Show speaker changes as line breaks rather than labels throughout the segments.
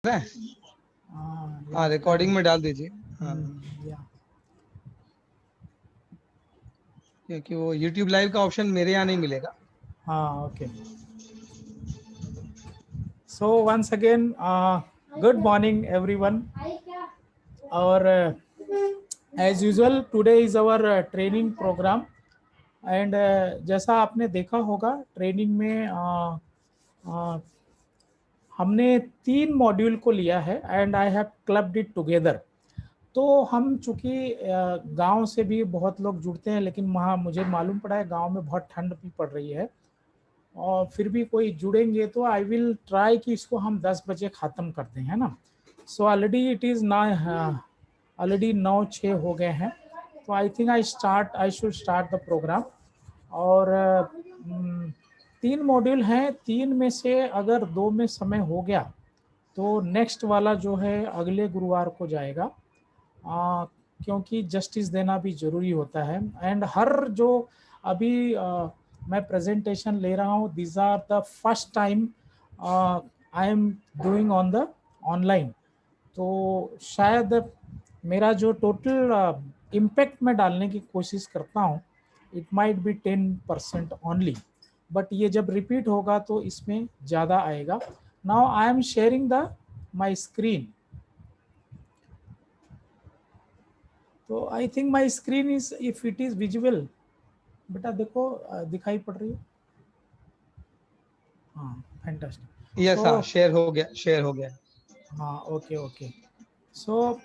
है। हाँ, रिकॉर्डिंग में डाल दीजिए। हाँ,
या
क्योंकि वो YouTube लाइव का ऑप्शन मेरे यहाँ नहीं मिलेगा।
हाँ, okay. So once again good morning everyone. और as usual today is our training programme and जैसा आपने देखा होगा ट्रेनिंग में हमने 3 मॉड्यूल को लिया है and I have clubbed it together. तो हम चूंकि गांव से भी बहुत लोग जुड़ते हैं, लेकिन वहाँ मुझे मालूम पड़ा है गांव में बहुत ठंड भी पड़ रही है और फिर भी कोई जुड़ेंगे तो आई विल ट्राई कि इसको हम 10 बजे ख़त्म कर दें, है ना। सो ऑलरेडी इट इज़ ना ऑलरेडी 9:06 हो गए हैं, तो I think I should start the program. और 3 मॉड्यूल हैं, 3 में से अगर 2 में समय हो गया तो नेक्स्ट वाला जो है अगले गुरुवार को जाएगा, क्योंकि जस्टिस देना भी ज़रूरी होता है। एंड हर जो अभी मैं प्रेजेंटेशन ले रहा हूँ, this are the first time I am doing on the online. तो शायद मेरा जो टोटल इम्पैक्ट मैं डालने की कोशिश करता हूँ it might be 10% only, but ये जब रिपीट होगा तो इसमें ज़्यादा आएगा। Now I am sharing the my screen. तो I think my screen is if it is visual. बेटा देखो दिखाई पड़ रही है। हाँ, फैंटास्टिक।
यस,
सो
हाँ, शेयर हो गया, शेयर हो गया।
हाँ, ओके ओके। सो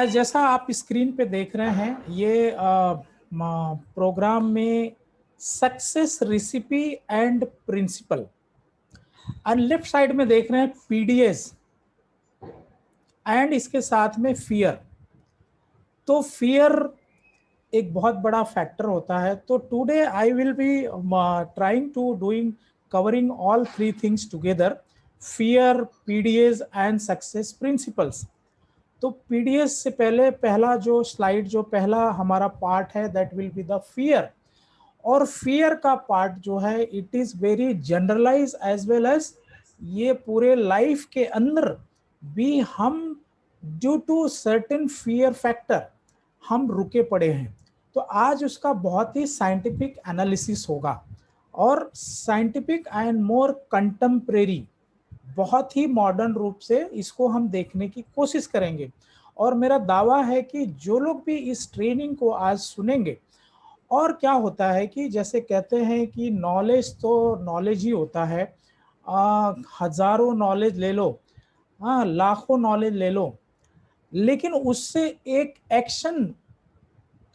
जैसा आप स्क्रीन पे देख रहे हैं ये प्रोग्राम में सक्सेस रेसिपी एंड प्रिंसिपल, और लेफ्ट साइड में देख रहे हैं पीडीएस एंड इसके साथ में फियर। तो फियर एक बहुत बड़ा फैक्टर होता है। तो today I will be trying to doing covering all 3 things together, fear, PDS and success principles. तो पीडीएस से पहले पहला जो स्लाइड, जो पहला हमारा पार्ट है that will be the fear. और फियर का पार्ट जो है it is very generalize as well as ये पूरे लाइफ के अंदर भी हम due to certain fear factor हम रुके पड़े हैं। तो आज उसका बहुत ही साइंटिफिक एनालिसिस होगा और साइंटिफिक एंड मोर कंटेम्प्रेरी, बहुत ही मॉडर्न रूप से इसको हम देखने की कोशिश करेंगे। और मेरा दावा है कि जो लोग भी इस ट्रेनिंग को आज सुनेंगे, और क्या होता है कि जैसे कहते हैं कि नॉलेज तो नॉलेज ही होता है, हजारों नॉलेज ले लो, हाँ लाखों नॉलेज ले लो, लेकिन उससे एक एक्शन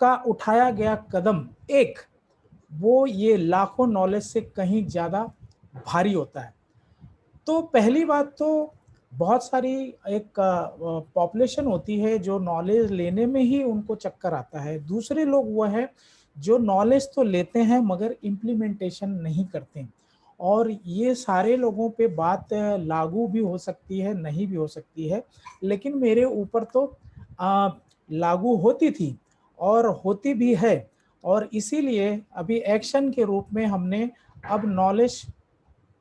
का उठाया गया कदम एक, वो ये लाखों नॉलेज से कहीं ज़्यादा भारी होता है। तो पहली बात तो बहुत सारी एक पॉपुलेशन होती है जो नॉलेज लेने में ही उनको चक्कर आता है। दूसरे लोग वो है जो नॉलेज तो लेते हैं मगर इम्प्लीमेंटेशन नहीं करते। और ये सारे लोगों पे बात लागू भी हो सकती है, नहीं भी हो सकती है, लेकिन मेरे ऊपर तो लागू होती थी और होती भी है। और इसीलिए अभी एक्शन के रूप में हमने अब नॉलेज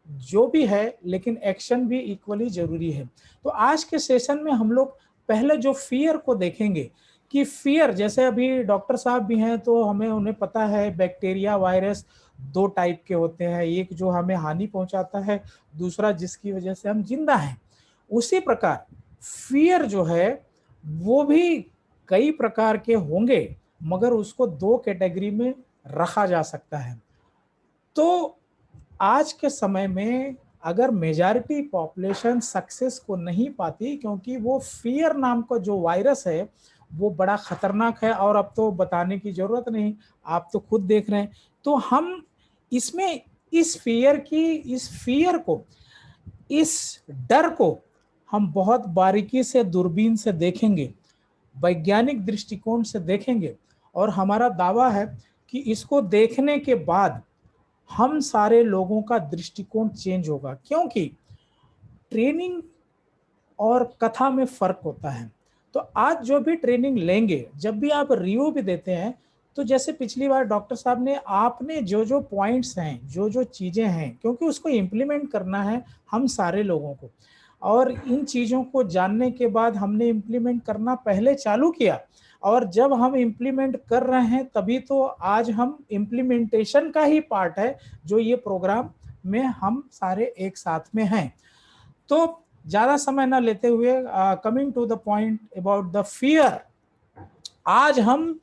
जो भी है, लेकिन एक्शन भी इक्वली जरूरी है। तो आज के सेशन में हम लोग पहले जो फियर को देखेंगे कि फियर, जैसे अभी डॉक्टर साहब भी हैं तो हमें उन्हें पता है बैक्टीरिया वायरस 2 टाइप के होते हैं, एक जो हमें हानि पहुंचाता है, दूसरा जिसकी वजह से हम जिंदा हैं। उसी प्रकार फियर जो है वो भी कई प्रकार के होंगे, मगर उसको 2 कैटेगरी में रखा जा सकता है। तो आज के समय में अगर मेजॉरिटी पॉपुलेशन सक्सेस को नहीं पाती, क्योंकि वो फियर नाम का जो वायरस है वो बड़ा खतरनाक है, और अब तो बताने की जरूरत नहीं, आप तो खुद देख रहे हैं। तो हम इसमें इस फियर को, इस डर को हम बहुत बारीकी से दूरबीन से देखेंगे, वैज्ञानिक दृष्टिकोण से देखेंगे। और हमारा दावा है कि इसको देखने के बाद हम सारे लोगों का दृष्टिकोण चेंज होगा, क्योंकि ट्रेनिंग और कथा में फर्क होता है। तो आज जो भी ट्रेनिंग लेंगे, जब भी आप रिव्यू भी देते हैं तो जैसे पिछली बार डॉक्टर साहब ने आपने जो जो पॉइंट्स हैं, जो जो चीज़ें हैं, क्योंकि उसको इम्प्लीमेंट करना है हम सारे लोगों को, और इन चीज़ों को जानने के बाद हमने इम्प्लीमेंट करना पहले चालू किया, और जब हम इम्प्लीमेंट कर रहे हैं तभी तो आज हम इम्प्लीमेंटेशन का ही पार्ट है जो ये प्रोग्राम में हम सारे एक साथ में हैं। तो ज़्यादा समय ना लेते हुए, coming to the point about the fear, आज हम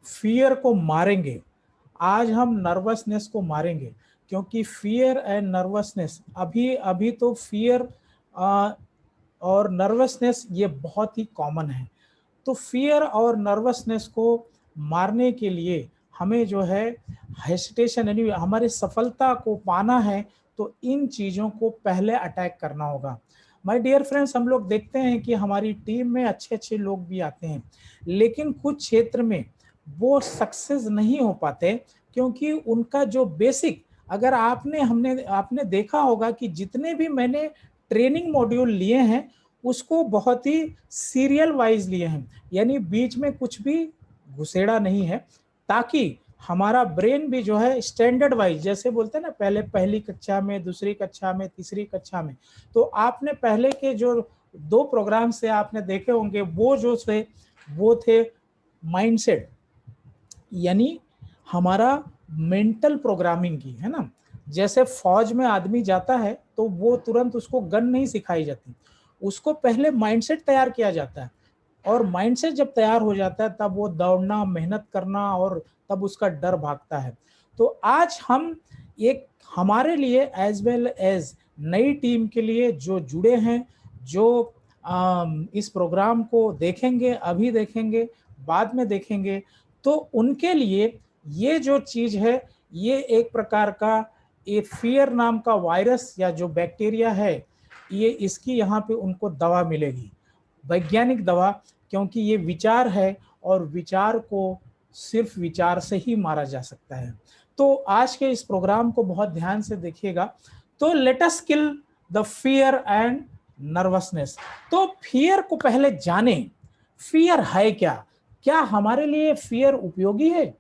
फियर को मारेंगे, आज हम नर्वसनेस को मारेंगे, क्योंकि फियर एंड नर्वसनेस, अभी अभी तो फियर और नर्वसनेस ये बहुत ही कॉमन है। तो फियर और नर्वसनेस को मारने के लिए हमें जो है हेसिटेशन, यानी हमारी सफलता को पाना है, तो इन चीज़ों को पहले अटैक करना होगा। माय डियर फ्रेंड्स, हम लोग देखते हैं कि हमारी टीम में अच्छे अच्छे लोग भी आते हैं, लेकिन कुछ क्षेत्र में वो सक्सेस नहीं हो पाते, क्योंकि उनका जो बेसिक, अगर आपने देखा होगा कि जितने भी मैंने ट्रेनिंग मॉड्यूल लिए हैं उसको बहुत ही सीरियल वाइज लिए हैं, यानी बीच में कुछ भी घुसेड़ा नहीं है, ताकि हमारा ब्रेन भी जो है स्टैंडर्ड वाइज, जैसे बोलते हैं ना, पहले पहली कक्षा में, दूसरी कक्षा में, तीसरी कक्षा में, तो आपने पहले के जो 2 प्रोग्राम से आपने देखे होंगे, वो जो थे वो थे माइंडसेट, यानी हमारा मेंटल प्रोग्रामिंग की, है ना। जैसे फौज में आदमी जाता है तो वो तुरंत उसको गन नहीं सिखाई जाती, उसको पहले माइंडसेट तैयार किया जाता है, और माइंडसेट जब तैयार हो जाता है तब वो दौड़ना, मेहनत करना, और तब उसका डर भागता है। तो आज हम एक, हमारे लिए एज वेल एज नई टीम के लिए जो जुड़े हैं, जो इस प्रोग्राम को देखेंगे, अभी देखेंगे, बाद में देखेंगे, तो उनके लिए ये जो चीज़ है, ये एक प्रकार का ये फियर नाम का वायरस या जो बैक्टीरिया है, ये इसकी यहाँ पे उनको दवा मिलेगी, वैज्ञानिक दवा, क्योंकि ये विचार है, और विचार को सिर्फ विचार से ही मारा जा सकता है। तो आज के इस प्रोग्राम को बहुत ध्यान से देखिएगा। तो let us kill the fear and nervousness. तो फियर को पहले जाने, फियर है क्या, क्या हमारे लिए फियर उपयोगी है?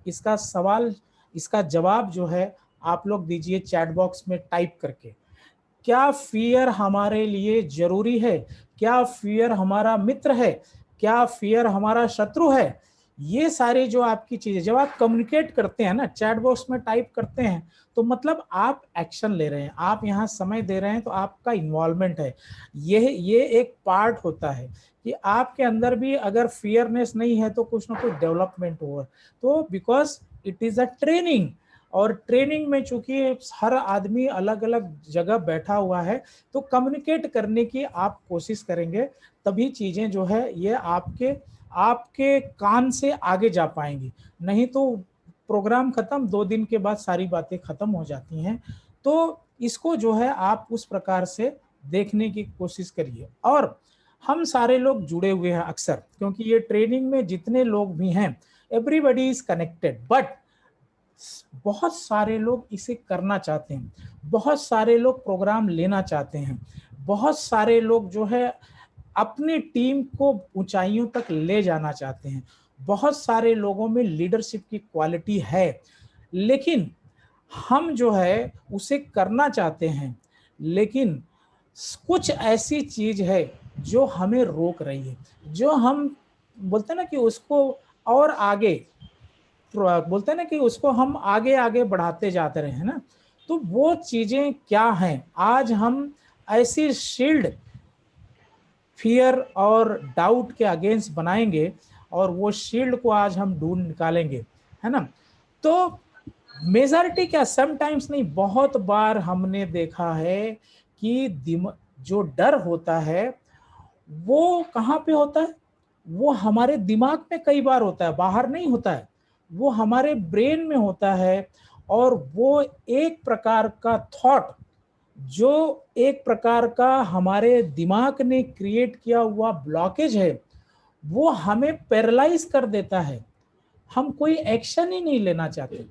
इसका सवाल, इसका जवाब जो है आप लोग दीजिए चैट बॉक्स में टाइप करके। क्या फियर हमारे लिए जरूरी है? क्या फियर हमारा मित्र है? क्या फियर हमारा शत्रु है? ये सारी जो आपकी चीजें, जब आप कम्युनिकेट करते हैं ना, चैट बॉक्स में टाइप करते हैं, तो मतलब आप एक्शन ले रहे हैं, आप यहाँ समय दे रहे हैं, तो आपका इन्वॉल्वमेंट है। ये एक पार्ट होता है कि आपके अंदर भी अगर फियरनेस नहीं है तो कुछ ना कुछ डेवलपमेंट होगा। तो because it is a training, और ट्रेनिंग में चूंकि हर आदमी अलग अलग जगह बैठा हुआ है, तो कम्युनिकेट करने की आप कोशिश करेंगे, तभी चीजें जो है ये आपके आपके कान से आगे जा पाएंगी। नहीं तो प्रोग्राम खत्म, 2 दिन के बाद सारी बातें खत्म हो जाती हैं। तो इसको जो है आप उस प्रकार से देखने की कोशिश करिए। और हम सारे लोग जुड़े हुए हैं अक्सर, क्योंकि ये ट्रेनिंग में जितने लोग भी हैं, एवरीबडी इज कनेक्टेड, बट बहुत सारे लोग इसे करना चाहते हैं, बहुत सारे लोग प्रोग्राम लेना चाहते हैं, बहुत सारे लोग जो है अपनी टीम को ऊंचाइयों तक ले जाना चाहते हैं, बहुत सारे लोगों में लीडरशिप की क्वालिटी है, लेकिन हम जो है उसे करना चाहते हैं, लेकिन कुछ ऐसी चीज है जो हमें रोक रही है, जो हम बोलते हैं ना कि उसको और आगे, बोलते हैं ना कि उसको हम आगे आगे बढ़ाते जाते रहे, है ना। तो वो चीजें क्या हैं, आज हम ऐसी शील्ड फियर और डाउट के अगेंस्ट बनाएंगे, और वो शील्ड को आज हम ढूंढ निकालेंगे, है ना। तो मेजॉरिटी क्या, समटाइम्स नहीं, बहुत बार हमने देखा है कि जो डर होता है वो कहाँ पे होता है, वो हमारे दिमाग में कई बार होता है, बाहर नहीं होता है, वो हमारे ब्रेन में होता है, और वो एक प्रकार का थॉट, जो एक प्रकार का हमारे दिमाग ने क्रिएट किया हुआ ब्लॉकेज है, वो हमें पैरालाइज कर देता है, हम कोई एक्शन ही नहीं लेना चाहते।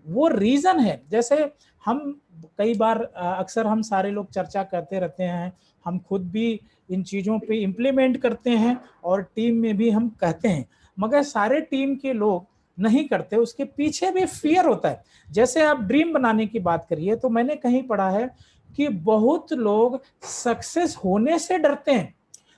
वो रीजन है, जैसे हम कई बार अक्सर हम सारे लोग चर्चा करते रहते हैं, हम खुद भी इन चीज़ों पे इम्प्लीमेंट करते हैं, और टीम में भी हम कहते हैं, मगर सारे टीम के लोग नहीं करते, उसके पीछे भी फियर होता है। जैसे आप ड्रीम बनाने की बात करिए, तो मैंने कहीं पढ़ा है कि बहुत लोग सक्सेस होने से डरते हैं।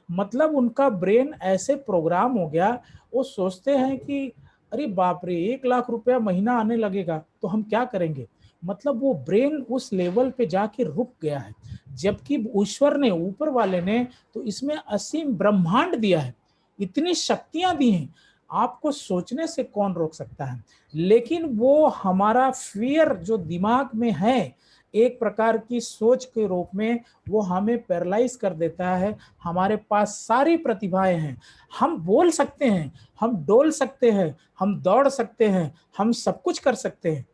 मतलब उनका ब्रेन ऐसे प्रोग्राम हो गया, वो सोचते हैं कि अरे बाप रे, 1 लाख रुपया महीना आने लगेगा तो हम क्या करेंगे। मतलब वो ब्रेन उस लेवल पे जाके रुक गया है। जबकि ईश्वर ने, ऊपर वाले ने तो इसमें असीम ब्रह्मांड दिया है, इतनी शक्तियां दी हैं, आपको सोचने से कौन रोक सकता है। लेकिन वो हमारा फियर जो दिमाग में है, एक प्रकार की सोच के रूप में, वो हमें पैरालाइज कर देता है। हमारे पास सारी प्रतिभाएं हैं, हम बोल सकते हैं, हम डोल सकते हैं, हम दौड़ सकते हैं, हम सब कुछ कर सकते हैं,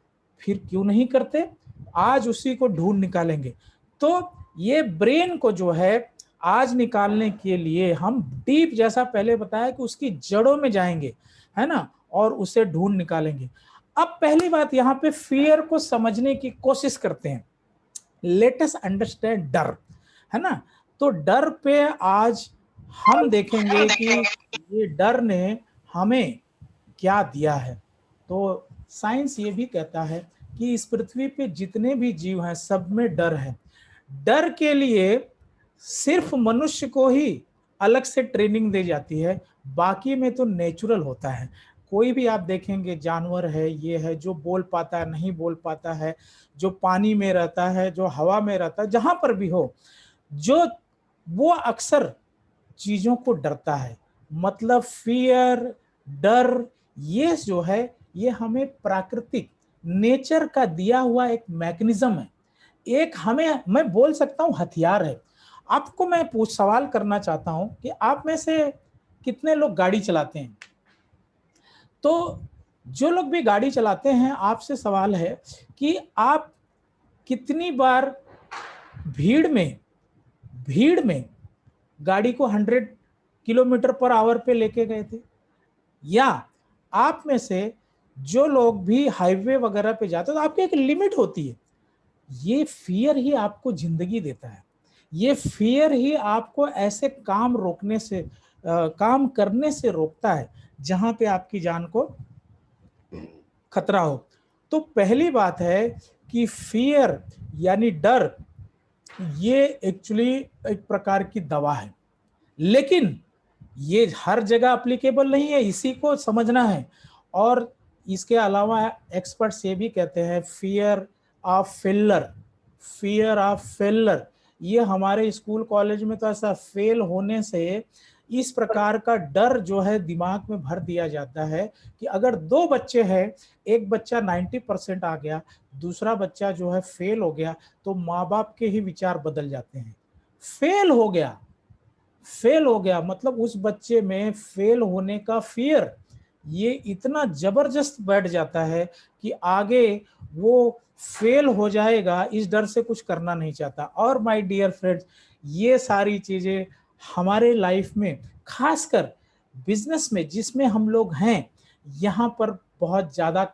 फिर क्यों नहीं करते। आज उसी को ढूंढ निकालेंगे। तो ये ब्रेन को जो है आज निकालने के लिए हम डीप, जैसा पहले बताया कि उसकी जड़ों में जाएंगे, है ना, और उसे ढूंढ निकालेंगे। अब पहली बात यहाँ पे फियर को समझने की कोशिश करते हैं। लेट अस अंडरस्टैंड डर, है ना। तो डर पे आज हम देखेंगे कि ये डर ने हमें क्या दिया है। तो साइंस ये भी कहता है कि इस पृथ्वी पे जितने भी जीव हैं सब में डर है। डर के लिए सिर्फ मनुष्य को ही अलग से ट्रेनिंग दी जाती है, बाकी में तो नेचुरल होता है। कोई भी आप देखेंगे जानवर है, ये है जो बोल पाता है, नहीं बोल पाता है, जो पानी में रहता है, जो हवा में रहता है, जहां पर भी हो, जो वो अक्सर चीजों को डरता है। मतलब फियर, डर, ये जो है ये हमें प्राकृतिक नेचर का दिया हुआ एक मैकेनिज्म है, एक हमें, मैं बोल सकता हूं हथियार है। आपको मैं पूछ सवाल करना चाहता हूं कि आप में से कितने लोग गाड़ी चलाते हैं। तो जो लोग भी गाड़ी चलाते हैं, आपसे सवाल है कि आप कितनी बार भीड़ में गाड़ी को 100 किलोमीटर पर आवर पे लेके गए थे। या आप में से जो लोग भी हाईवे वगैरह पे जाते हैं, तो आपकी एक लिमिट होती है। ये फियर ही आपको जिंदगी देता है। ये फियर ही आपको ऐसे काम रोकने से, काम करने से रोकता है जहां पे आपकी जान को खतरा हो। तो पहली बात है कि फियर यानी डर, ये एक्चुअली एक प्रकार की दवा है, लेकिन ये हर जगह अप्लीकेबल नहीं है, इसी को समझना है। और इसके अलावा एक्सपर्ट्स ये भी कहते हैं fear of failure, fear of failure, ये हमारे स्कूल कॉलेज में तो ऐसा फेल होने से इस प्रकार का डर जो है दिमाग में भर दिया जाता है कि अगर 2 बच्चे हैं, एक बच्चा 90% आ गया, दूसरा बच्चा जो है फेल हो गया, तो माँ बाप के ही विचार बदल जाते हैं। फेल हो गया, फेल हो गया मतलब उस बच्चे में फेल होने का फियर ये इतना जबरदस्त बैठ जाता है कि आगे वो फेल हो जाएगा, इस डर से कुछ करना नहीं चाहता। और माय डियर फ्रेंड्स, ये सारी चीजें हमारे लाइफ में, खासकर बिजनेस में जिसमें हम लोग हैं, यहाँ पर बहुत ज्यादा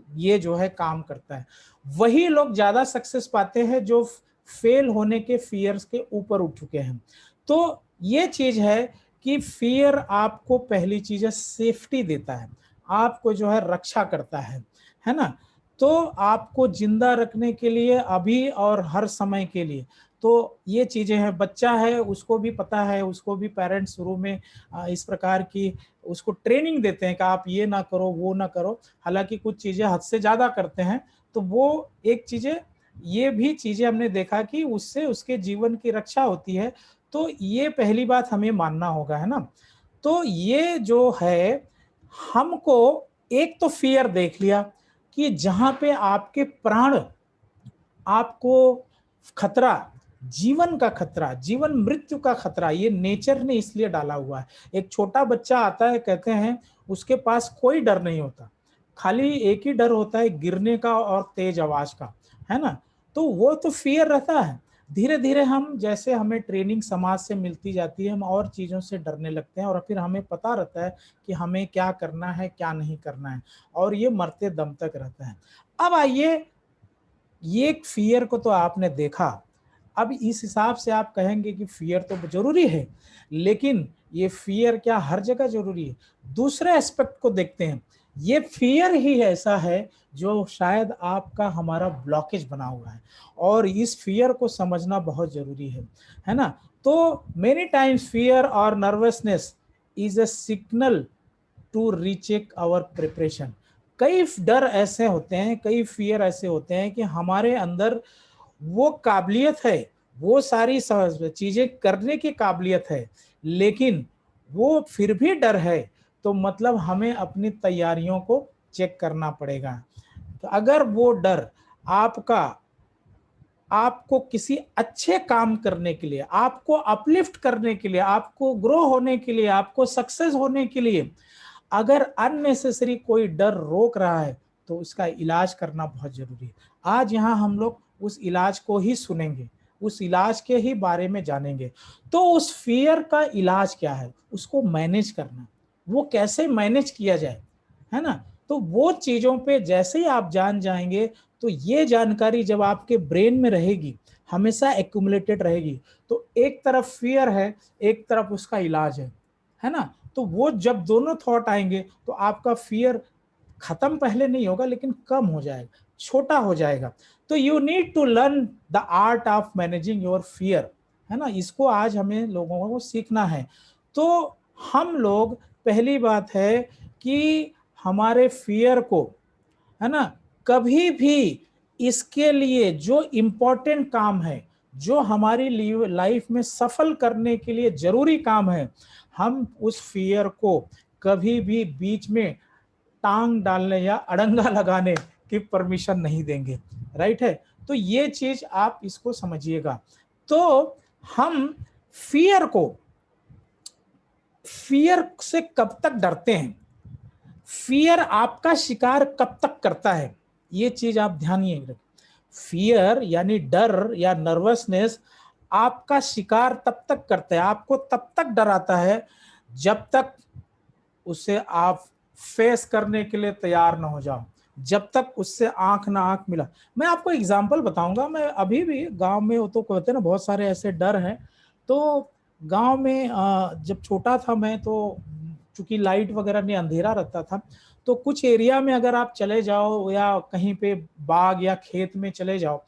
ये जो है काम करता है। वही लोग ज्यादा सक्सेस पाते हैं जो फेल होने के फियर्स के ऊपर उठ चुके हैं। तो ये चीज है कि फियर आपको, पहली चीज है सेफ्टी देता है, आपको जो है रक्षा करता है ना। तो आपको जिंदा रखने के लिए अभी और हर समय के लिए, तो ये चीजें हैं। बच्चा है, उसको भी पता है, उसको भी पेरेंट्स शुरू में इस प्रकार की उसको ट्रेनिंग देते हैं कि आप ये ना करो, वो ना करो। हालांकि कुछ चीजें हद से ज्यादा करते हैं, तो वो एक चीजें, ये भी चीजें हमने देखा कि उससे उसके जीवन की रक्षा होती है। तो ये पहली बात हमें मानना होगा, है ना। तो ये जो है, हमको एक तो फियर देख लिया कि जहां पे आपके प्राण, आपको खतरा, जीवन का खतरा, जीवन मृत्यु का खतरा, ये नेचर ने इसलिए डाला हुआ है। एक छोटा बच्चा आता है, कहते हैं उसके पास कोई डर नहीं होता, खाली एक ही डर होता है, गिरने का और तेज आवाज का, है ना। तो वो तो फियर रहता है। धीरे धीरे हम, जैसे हमें ट्रेनिंग समाज से मिलती जाती है, हम और चीजों से डरने लगते हैं, और फिर हमें पता रहता है कि हमें क्या करना है, क्या नहीं करना है, और ये मरते दम तक रहता है। अब आइए, ये फियर को तो आपने देखा। अब इस हिसाब से आप कहेंगे कि फियर तो जरूरी है, लेकिन ये फियर क्या हर जगह जरूरी है। दूसरे एस्पेक्ट को देखते हैं ये फियर ही ऐसा है जो शायद आपका हमारा ब्लॉकेज बना हुआ है, और इस फियर को समझना बहुत जरूरी है ना। तो मेनी टाइम्स फियर और nervousness is a signal to recheck our preparation. कई डर ऐसे होते हैं, कई फियर ऐसे होते हैं कि हमारे अंदर वो काबिलियत है, वो सारी चीजें करने की काबिलियत है, लेकिन वो फिर भी डर है, तो मतलब हमें अपनी तैयारियों को चेक करना पड़ेगा। तो अगर वो डर आपका आपको किसी अच्छे काम करने के लिए, आपको अपलिफ्ट करने के लिए, आपको ग्रो होने के लिए, आपको सक्सेस होने के लिए अगर अननेसेसरी कोई डर रोक रहा है, तो उसका इलाज करना बहुत जरूरी है। आज यहाँ हम लोग उस इलाज को ही सुनेंगे, उस इलाज के ही बारे में जानेंगे। तो उस फियर का इलाज क्या है, उसको मैनेज करना, वो कैसे मैनेज किया जाए, है ना। तो वो चीजों पे जैसे ही आप जान जाएंगे, तो ये जानकारी जब आपके ब्रेन में रहेगी, हमेशा एक्यूमुलेटेड रहेगी, तो एक तरफ फियर है, एक तरफ उसका इलाज है ना। तो वो जब दोनों थॉट आएंगे, तो आपका फियर खत्म पहले नहीं होगा, लेकिन कम हो जाएगा, छोटा हो जाएगा। तो you need to learn the art of managing your fear, है ना। इसको आज हमें लोगों को सीखना है। तो हम लोग, पहली बात है कि हमारे फियर को, है ना, कभी भी इसके लिए जो इम्पोर्टेंट काम है, जो हमारी लाइफ में सफल करने के लिए जरूरी काम है, हम उस फियर को कभी भी बीच में टांग डालने या अड़ंगा लगाने की परमिशन नहीं देंगे। राइट है। तो ये चीज आप इसको समझिएगा। तो हम फियर को, फियर से कब तक डरते हैं, फियर आपका शिकार कब तक करता है, ये चीज आप ध्यान रखें। फियर यानी डर या नर्वसनेस आपका शिकार तब तक करता है, आपको तब तक डराता है जब तक उसे आप फेस करने के लिए तैयार ना हो जाओ, जब तक उससे आंख ना आंख मिला। मैं आपको एग्जांपल बताऊंगा। मैं अभी भी गांव में, वो तो कहते हैं ना, बहुत सारे ऐसे डर हैं। तो गांव में जब छोटा था मैं, तो चूंकि लाइट वगैरह नहीं, अंधेरा रहता था, तो कुछ एरिया में अगर आप चले जाओ या कहीं पे बाग या खेत में चले जाओ,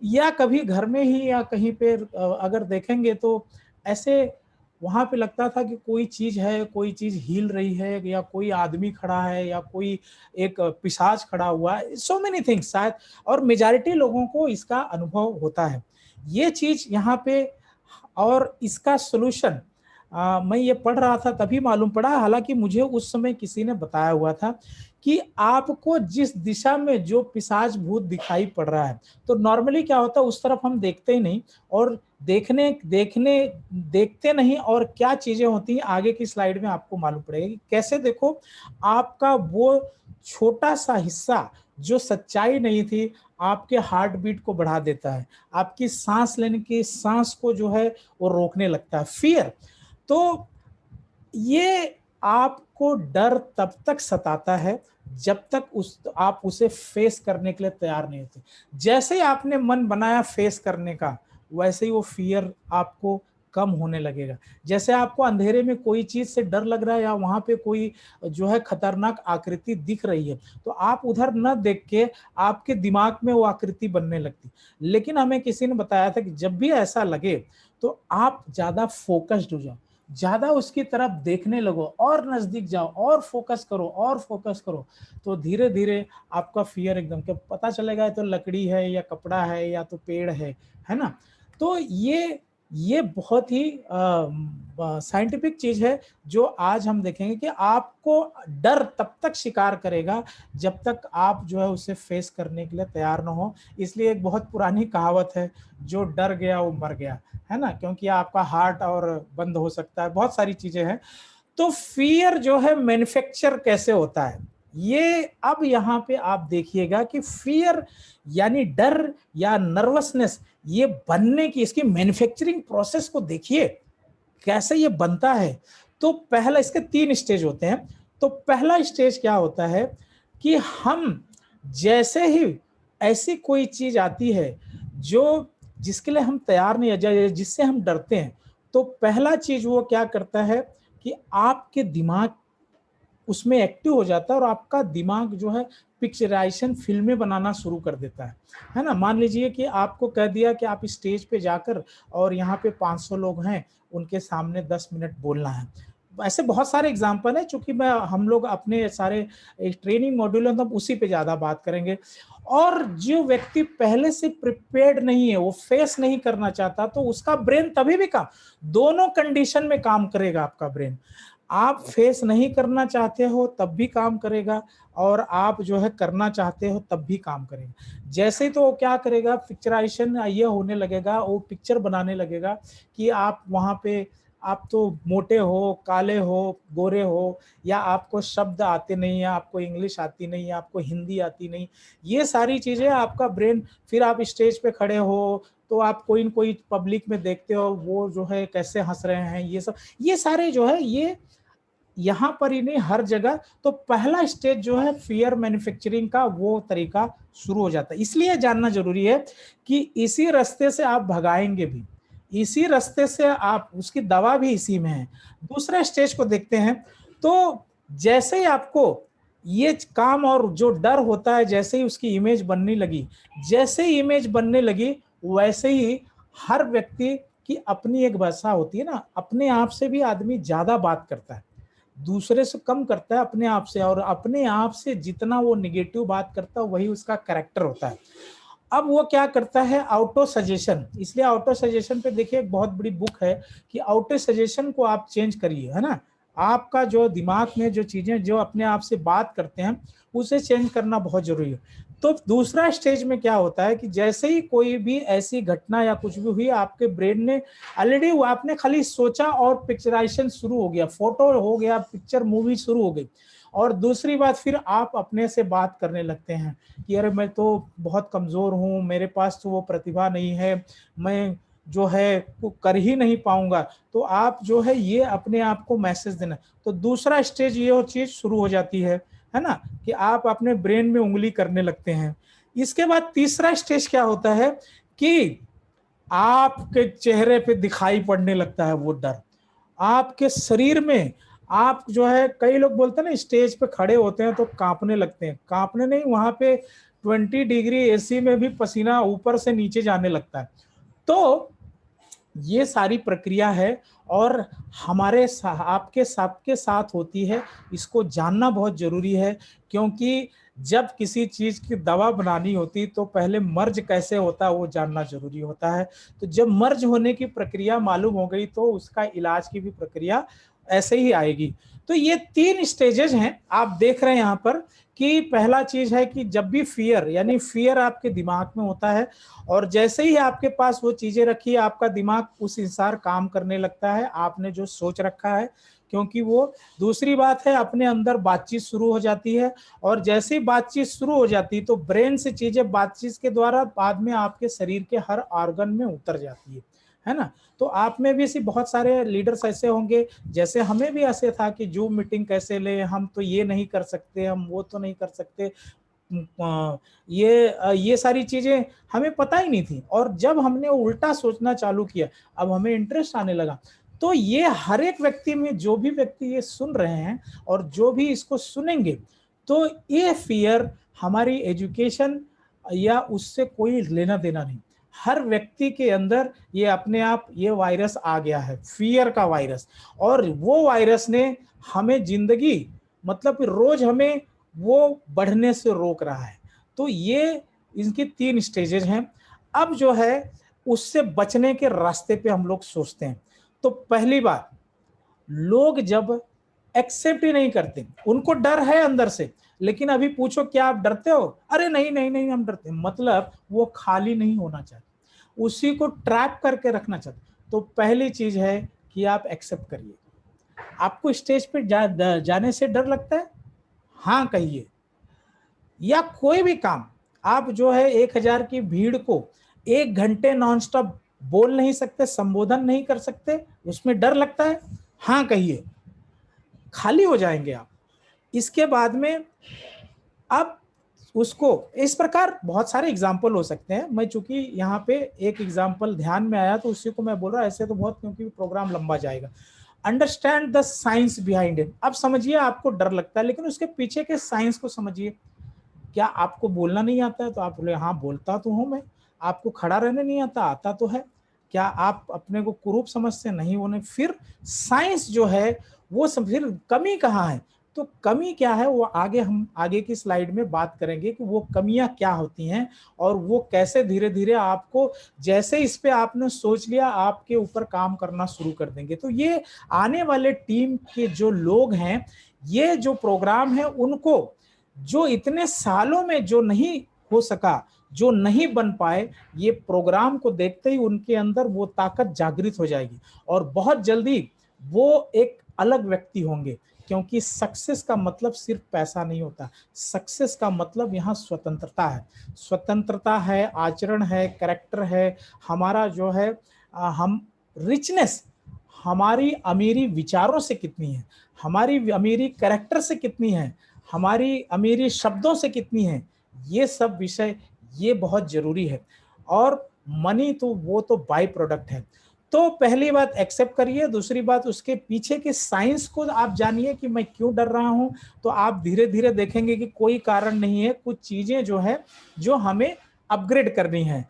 या कभी घर में ही या कहीं पे अगर देखेंगे, तो ऐसे वहां पे लगता था कि कोई चीज है, कोई चीज हिल रही है, या कोई आदमी खड़ा है, या कोई एक पिशाच खड़ा हुआ है, सो मेनी थिंग्स शायद। और मेजॉरिटी लोगों को इसका अनुभव होता है, ये चीज यहाँ पे। और इसका सोल्यूशन मैं ये पढ़ रहा था तभी मालूम पड़ा, हालांकि मुझे उस समय किसी ने बताया हुआ था कि आपको जिस दिशा में जो पिशाच भूत दिखाई पड़ रहा है, तो नॉर्मली क्या होता है, उस तरफ हम देखते ही नहीं, और देखते नहीं। और क्या चीजें होती हैं आगे की स्लाइड में आपको मालूम पड़ेगा कि कैसे। देखो, आपका वो छोटा सा हिस्सा जो सच्चाई नहीं थी, आपके हार्ट बीट को बढ़ा देता है, आपकी सांस लेने की सांस को जो है वो रोकने लगता है, फियर। तो ये आपको डर तब तक सताता है जब तक आप उसे फेस करने के लिए तैयार नहीं होते। जैसे ही आपने मन बनाया फेस करने का, वैसे ही वो फियर आपको कम होने लगेगा। जैसे आपको अंधेरे में कोई चीज से डर लग रहा है, या वहां पे कोई जो है खतरनाक आकृति दिख रही है, तो आप उधर न देख के आपके दिमाग में वो आकृति बनने लगती। लेकिन हमें किसी ने बताया था कि जब भी ऐसा लगे, तो आप ज्यादा फोकस्ड हो जाओ, ज्यादा उसकी तरफ देखने लगो, और नजदीक जाओ, और फोकस करो, और फोकस करो। तो धीरे धीरे आपका फियर एकदम के पता चलेगा, तो लकड़ी है या कपड़ा है या तो पेड़ है ना। तो ये बहुत ही साइंटिफिक चीज है, जो आज हम देखेंगे कि आपको डर तब तक शिकार करेगा जब तक आप जो है उसे फेस करने के लिए तैयार ना हो। इसलिए एक बहुत पुरानी कहावत है, जो डर गया वो मर गया, है ना, क्योंकि आपका हार्ट और बंद हो सकता है, बहुत सारी चीजें हैं। तो फियर जो है मैन्युफैक्चर कैसे होता है, ये अब यहाँ पे आप देखिएगा कि फियर यानी डर या नर्वसनेस, ये बनने की, इसकी मैन्युफैक्चरिंग प्रोसेस को देखिए कैसे ये बनता है। तो पहला, इसके 3 स्टेज होते हैं। तो पहला स्टेज क्या होता है कि हम जैसे ही ऐसी कोई चीज आती है जो जिसके लिए हम तैयार नहीं है, जिससे हम डरते हैं, तो पहला चीज वो क्या करता है कि आपके दिमाग उसमें एक्टिव हो जाता है और आपका दिमाग जो है पिक्चराइजेशन फिल्में बनाना शुरू कर देता है ना। मान लीजिए कि आपको कह दिया कि आप स्टेज पे जाकर और यहाँ पे 500 लोग हैं, उनके सामने 10 मिनट बोलना है। ऐसे बहुत सारे एग्जाम्पल है, चूंकि मैं हम लोग अपने सारे ट्रेनिंग मॉड्यूल है तो उसी पे ज्यादा बात करेंगे। और जो व्यक्ति पहले से प्रिपेयर्ड नहीं है, वो फेस नहीं करना चाहता, तो उसका ब्रेन तभी भी काम, दोनों कंडीशन में काम करेगा आपका ब्रेन। आप फेस नहीं करना चाहते हो तब भी काम करेगा, और आप जो है करना चाहते हो तब भी काम करेगा। जैसे तो वो क्या करेगा, पिक्चराइजेशन ये होने लगेगा, वो पिक्चर बनाने लगेगा कि आप वहां पे, आप तो मोटे हो, काले हो, गोरे हो, या आपको शब्द आते नहीं है, आपको इंग्लिश आती नहीं है, आपको हिंदी आती नहीं, ये सारी चीजें आपका ब्रेन, फिर आप स्टेज पे खड़े हो तो आप कोई न कोई पब्लिक में देखते हो वो जो है कैसे हंस रहे हैं, ये सब, ये सारे जो है ये यहाँ पर ही नहीं हर जगह। तो पहला स्टेज जो है फियर मैन्युफैक्चरिंग का, वो तरीका शुरू हो जाता है। इसलिए जानना जरूरी है कि इसी रास्ते से आप भगाएंगे भी, इसी रास्ते से आप, उसकी दवा भी इसी में है। दूसरा स्टेज को देखते हैं, तो जैसे ही आपको ये काम और जो डर होता है, जैसे ही उसकी इमेज बनने लगी, जैसे ही इमेज बनने लगी, वैसे ही हर व्यक्ति की अपनी एक भाषा होती है ना, अपने आप से भी आदमी ज्यादा बात करता है, दूसरे से कम करता है अपने आप से, और अपने आप से जितना वो निगेटिव बात करता है वही उसका कैरेक्टर होता है। अब वो क्या करता है, ऑटो सजेशन। इसलिए ऑटो सजेशन पे देखिए एक बहुत बड़ी बुक है कि ऑटो सजेशन को आप चेंज करिए, है ना। आपका जो दिमाग में जो चीजें जो अपने आप से बात करते हैं उसे चेंज करना बहुत जरूरी है। तो दूसरा स्टेज में क्या होता है कि जैसे ही कोई भी ऐसी घटना या कुछ भी हुई, आपके ब्रेन ने ऑलरेडी, आपने खाली सोचा और पिक्चराइजेशन शुरू हो गया, फोटो हो गया, पिक्चर मूवी शुरू हो गई। और दूसरी बात, फिर आप अपने से बात करने लगते हैं कि अरे मैं तो बहुत कमजोर हूँ, मेरे पास तो वो प्रतिभा नहीं है, मैं जो है वो कर ही नहीं पाऊंगा। तो आप जो है ये अपने आप को मैसेज देना। तो दूसरा स्टेज ये चीज शुरू हो जाती है ना, कि आप अपने ब्रेन में उंगली करने लगते हैं। इसके बाद तीसरा स्टेज क्या होता है कि आपके चेहरे पे दिखाई पड़ने लगता है वो डर, आपके शरीर में। आप जो है, कई लोग बोलते हैं ना स्टेज पे खड़े होते हैं तो कांपने लगते हैं, कांपने नहीं, वहां पे 20 डिग्री एसी में भी पसीना ऊपर से नीचे जाने लगता है। तो ये सारी प्रक्रिया है और हमारे आपके सबके साथ होती है। इसको जानना बहुत जरूरी है, क्योंकि जब किसी चीज की दवा बनानी होती तो पहले मर्ज कैसे होता है वो जानना जरूरी होता है। तो जब मर्ज होने की प्रक्रिया मालूम हो गई तो उसका इलाज की भी प्रक्रिया ऐसे ही आएगी। तो ये 3 स्टेजेस हैं आप देख रहे हैं यहाँ पर, कि पहला चीज है कि जब भी फियर, यानी फियर आपके दिमाग में होता है, और जैसे ही आपके पास वो चीजें रखी, आपका दिमाग उस अनुसार काम करने लगता है, आपने जो सोच रखा है, क्योंकि वो, दूसरी बात है अपने अंदर बातचीत शुरू हो जाती है, और जैसे ही बातचीत शुरू हो जाती है तो ब्रेन से चीजें बातचीत के द्वारा बाद में आपके शरीर के हर ऑर्गन में उतर जाती है ना। तो आप में भी ऐसे बहुत सारे लीडर्स ऐसे होंगे, जैसे हमें भी ऐसे था कि जूम मीटिंग कैसे ले, हम तो ये नहीं कर सकते, हम वो तो नहीं कर सकते, ये सारी चीजें हमें पता ही नहीं थी। और जब हमने उल्टा सोचना चालू किया, अब हमें इंटरेस्ट आने लगा। तो ये हर एक व्यक्ति में, जो भी व्यक्ति ये सुन रहे हैं और जो भी इसको सुनेंगे, तो ये फियर हमारी एजुकेशन या उससे कोई लेना देना नहीं। हर व्यक्ति के अंदर ये अपने आप ये वायरस आ गया है, फियर का वायरस, और वो वायरस ने हमें जिंदगी, मतलब रोज हमें वो बढ़ने से रोक रहा है। तो ये इनकी 3 स्टेजेस हैं। अब जो है उससे बचने के रास्ते पे हम लोग सोचते हैं। तो पहली बात, लोग जब एक्सेप्ट ही नहीं करते, उनको डर है अंदर से, लेकिन अभी पूछो क्या आप डरते हो, अरे नहीं नहीं नहीं हम डरते, मतलब वो खाली नहीं होना चाहते, उसी को ट्रैप करके रखना चाहते। तो पहली चीज है कि आप एक्सेप्ट करिए। आपको स्टेज पे जाने से डर लगता है, हाँ कहिए। या कोई भी काम, आप जो है 1000 की भीड़ को 1 घंटे नॉन स्टॉप बोल नहीं सकते, संबोधन नहीं कर सकते, उसमें डर लगता है, हाँ कहिए, खाली हो जाएंगे आप। इसके बाद में अब उसको, इस प्रकार बहुत सारे एग्जाम्पल हो सकते हैं। मैं चूंकि यहाँ पे एक एग्जाम्पल ध्यान में आया तो उसी को मैं बोल रहा, ऐसे तो बहुत, क्योंकि प्रोग्राम लंबा जाएगा। Understand the science behind it. अब समझिए आपको डर लगता है, लेकिन उसके पीछे के साइंस को समझिए। क्या आपको बोलना नहीं आता है? तो आप बोले हाँ बोलता तो हूं मैं। आपको खड़ा रहने नहीं आता? आता तो है। क्या आप अपने को कुरूप समझते नहीं होने? फिर साइंस जो है वो सब, फिर कमी कहाँ है? तो कमी क्या है वो आगे हम आगे की स्लाइड में बात करेंगे कि वो कमियां क्या होती हैं और वो कैसे धीरे धीरे आपको, जैसे इस पे आपने सोच लिया, आपके ऊपर काम करना शुरू कर देंगे। तो ये आने वाले टीम के जो लोग हैं, ये जो प्रोग्राम है उनको, जो इतने सालों में जो नहीं हो सका, जो नहीं बन पाए, ये प्रोग्राम को देखते ही उनके अंदर वो ताकत जागृत हो जाएगी और बहुत जल्दी वो एक अलग व्यक्ति होंगे। क्योंकि सक्सेस का मतलब सिर्फ पैसा नहीं होता, सक्सेस का मतलब यहाँ स्वतंत्रता है। स्वतंत्रता है, आचरण है, कैरेक्टर है, हमारा जो है हम रिचनेस, हमारी अमीरी विचारों से कितनी है, हमारी अमीरी कैरेक्टर से कितनी है, हमारी अमीरी शब्दों से कितनी है, ये सब विषय ये बहुत जरूरी है। और मनी तो वो तो बाय प्रोडक्ट है। तो पहली बात एक्सेप्ट करिए, दूसरी बात उसके पीछे के साइंस को आप जानिए कि मैं क्यों डर रहा हूं। तो आप धीरे धीरे देखेंगे कि कोई कारण नहीं है, कुछ चीजें जो है जो हमें अपग्रेड करनी है।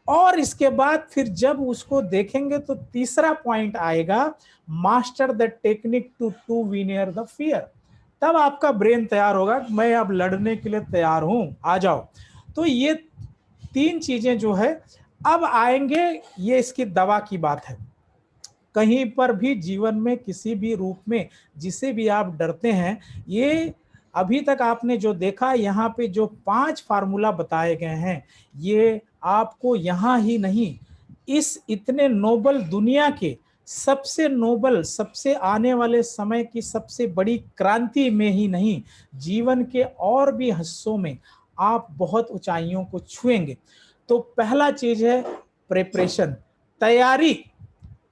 और इसके बाद फिर जब उसको देखेंगे तो तीसरा पॉइंट आएगा, master the technique to veneer the fear. तब आपका ब्रेन तैयार होगा, मैं अब लड़ने के लिए तैयार हूं, आ जाओ। तो ये तीन चीजें जो है अब आएंगे, ये इसकी दवा की बात है। कहीं पर भी जीवन में किसी भी रूप में जिसे भी आप डरते हैं, ये अभी तक आपने जो देखा, यहाँ पे जो 5 फार्मूला बताए गए हैं, ये आपको यहाँ ही नहीं, इस इतने नोबल दुनिया के सबसे नोबल, सबसे आने वाले समय की सबसे बड़ी क्रांति में ही नहीं, जीवन के और भी हिस्सों में आप बहुत ऊंचाइयों को छुएंगे। तो पहला चीज है प्रिपरेशन, तैयारी।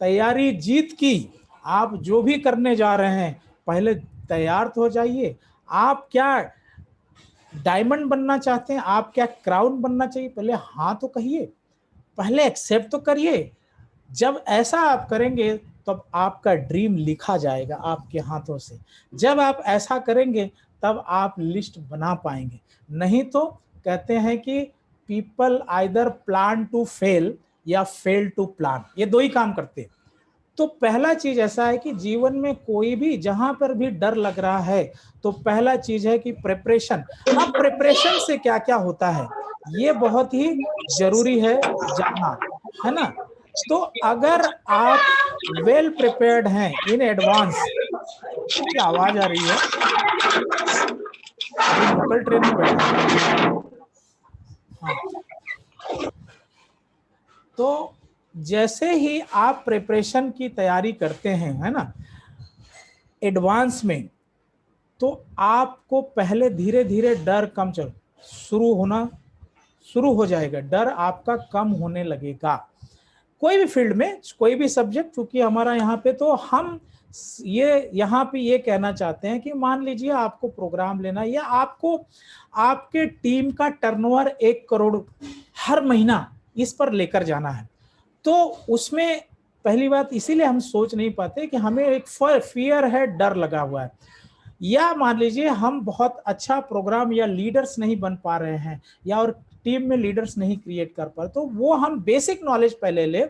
तैयारी जीत की। आप जो भी करने जा रहे हैं पहले तैयार तो हो जाइए। आप क्या डायमंड बनना चाहते हैं, आप क्या क्राउन बनना चाहिए, पहले हाँ तो कहिए, पहले एक्सेप्ट तो करिए। जब ऐसा आप करेंगे तब आपका ड्रीम लिखा जाएगा आपके हाथों से। जब आप ऐसा करेंगे तब आप लिस्ट बना पाएंगे। नहीं तो कहते हैं कि people either plan to fail या फेल टू प्लान, ये दो ही काम करते हैं। तो पहला चीज ऐसा है कि जीवन में कोई भी जहां पर भी डर लग रहा है, तो पहला चीज है कि प्रिपरेशन। अब प्रिपरेशन से क्या क्या होता है ये बहुत ही जरूरी है जानना, है ना। तो अगर आप वेल प्रिपेयर्ड हैं इन एडवांस, क्या आवाज आ रही है, अभी लोकल ट्रेन में बैठे हैं। हाँ, तो जैसे ही आप प्रिपरेशन की तैयारी करते हैं, है ना, एडवांस में, तो आपको पहले धीरे धीरे डर कम शुरू हो जाएगा, डर आपका कम होने लगेगा। कोई भी फील्ड में, कोई भी सब्जेक्ट, क्योंकि हमारा यहाँ पे तो हम ये यहाँ पे ये कहना चाहते हैं कि मान लीजिए आपको प्रोग्राम लेना, या आपको आपके टीम का टर्नओवर 1 करोड़ हर महीना इस पर लेकर जाना है, तो उसमें पहली बात इसीलिए हम सोच नहीं पाते कि हमें एक फियर है, डर लगा हुआ है। या मान लीजिए हम बहुत अच्छा प्रोग्राम या लीडर्स नहीं बन पा रहे हैं, या और टीम में लीडर्स नहीं क्रिएट कर पा, तो वो हम बेसिक नॉलेज पहले ले।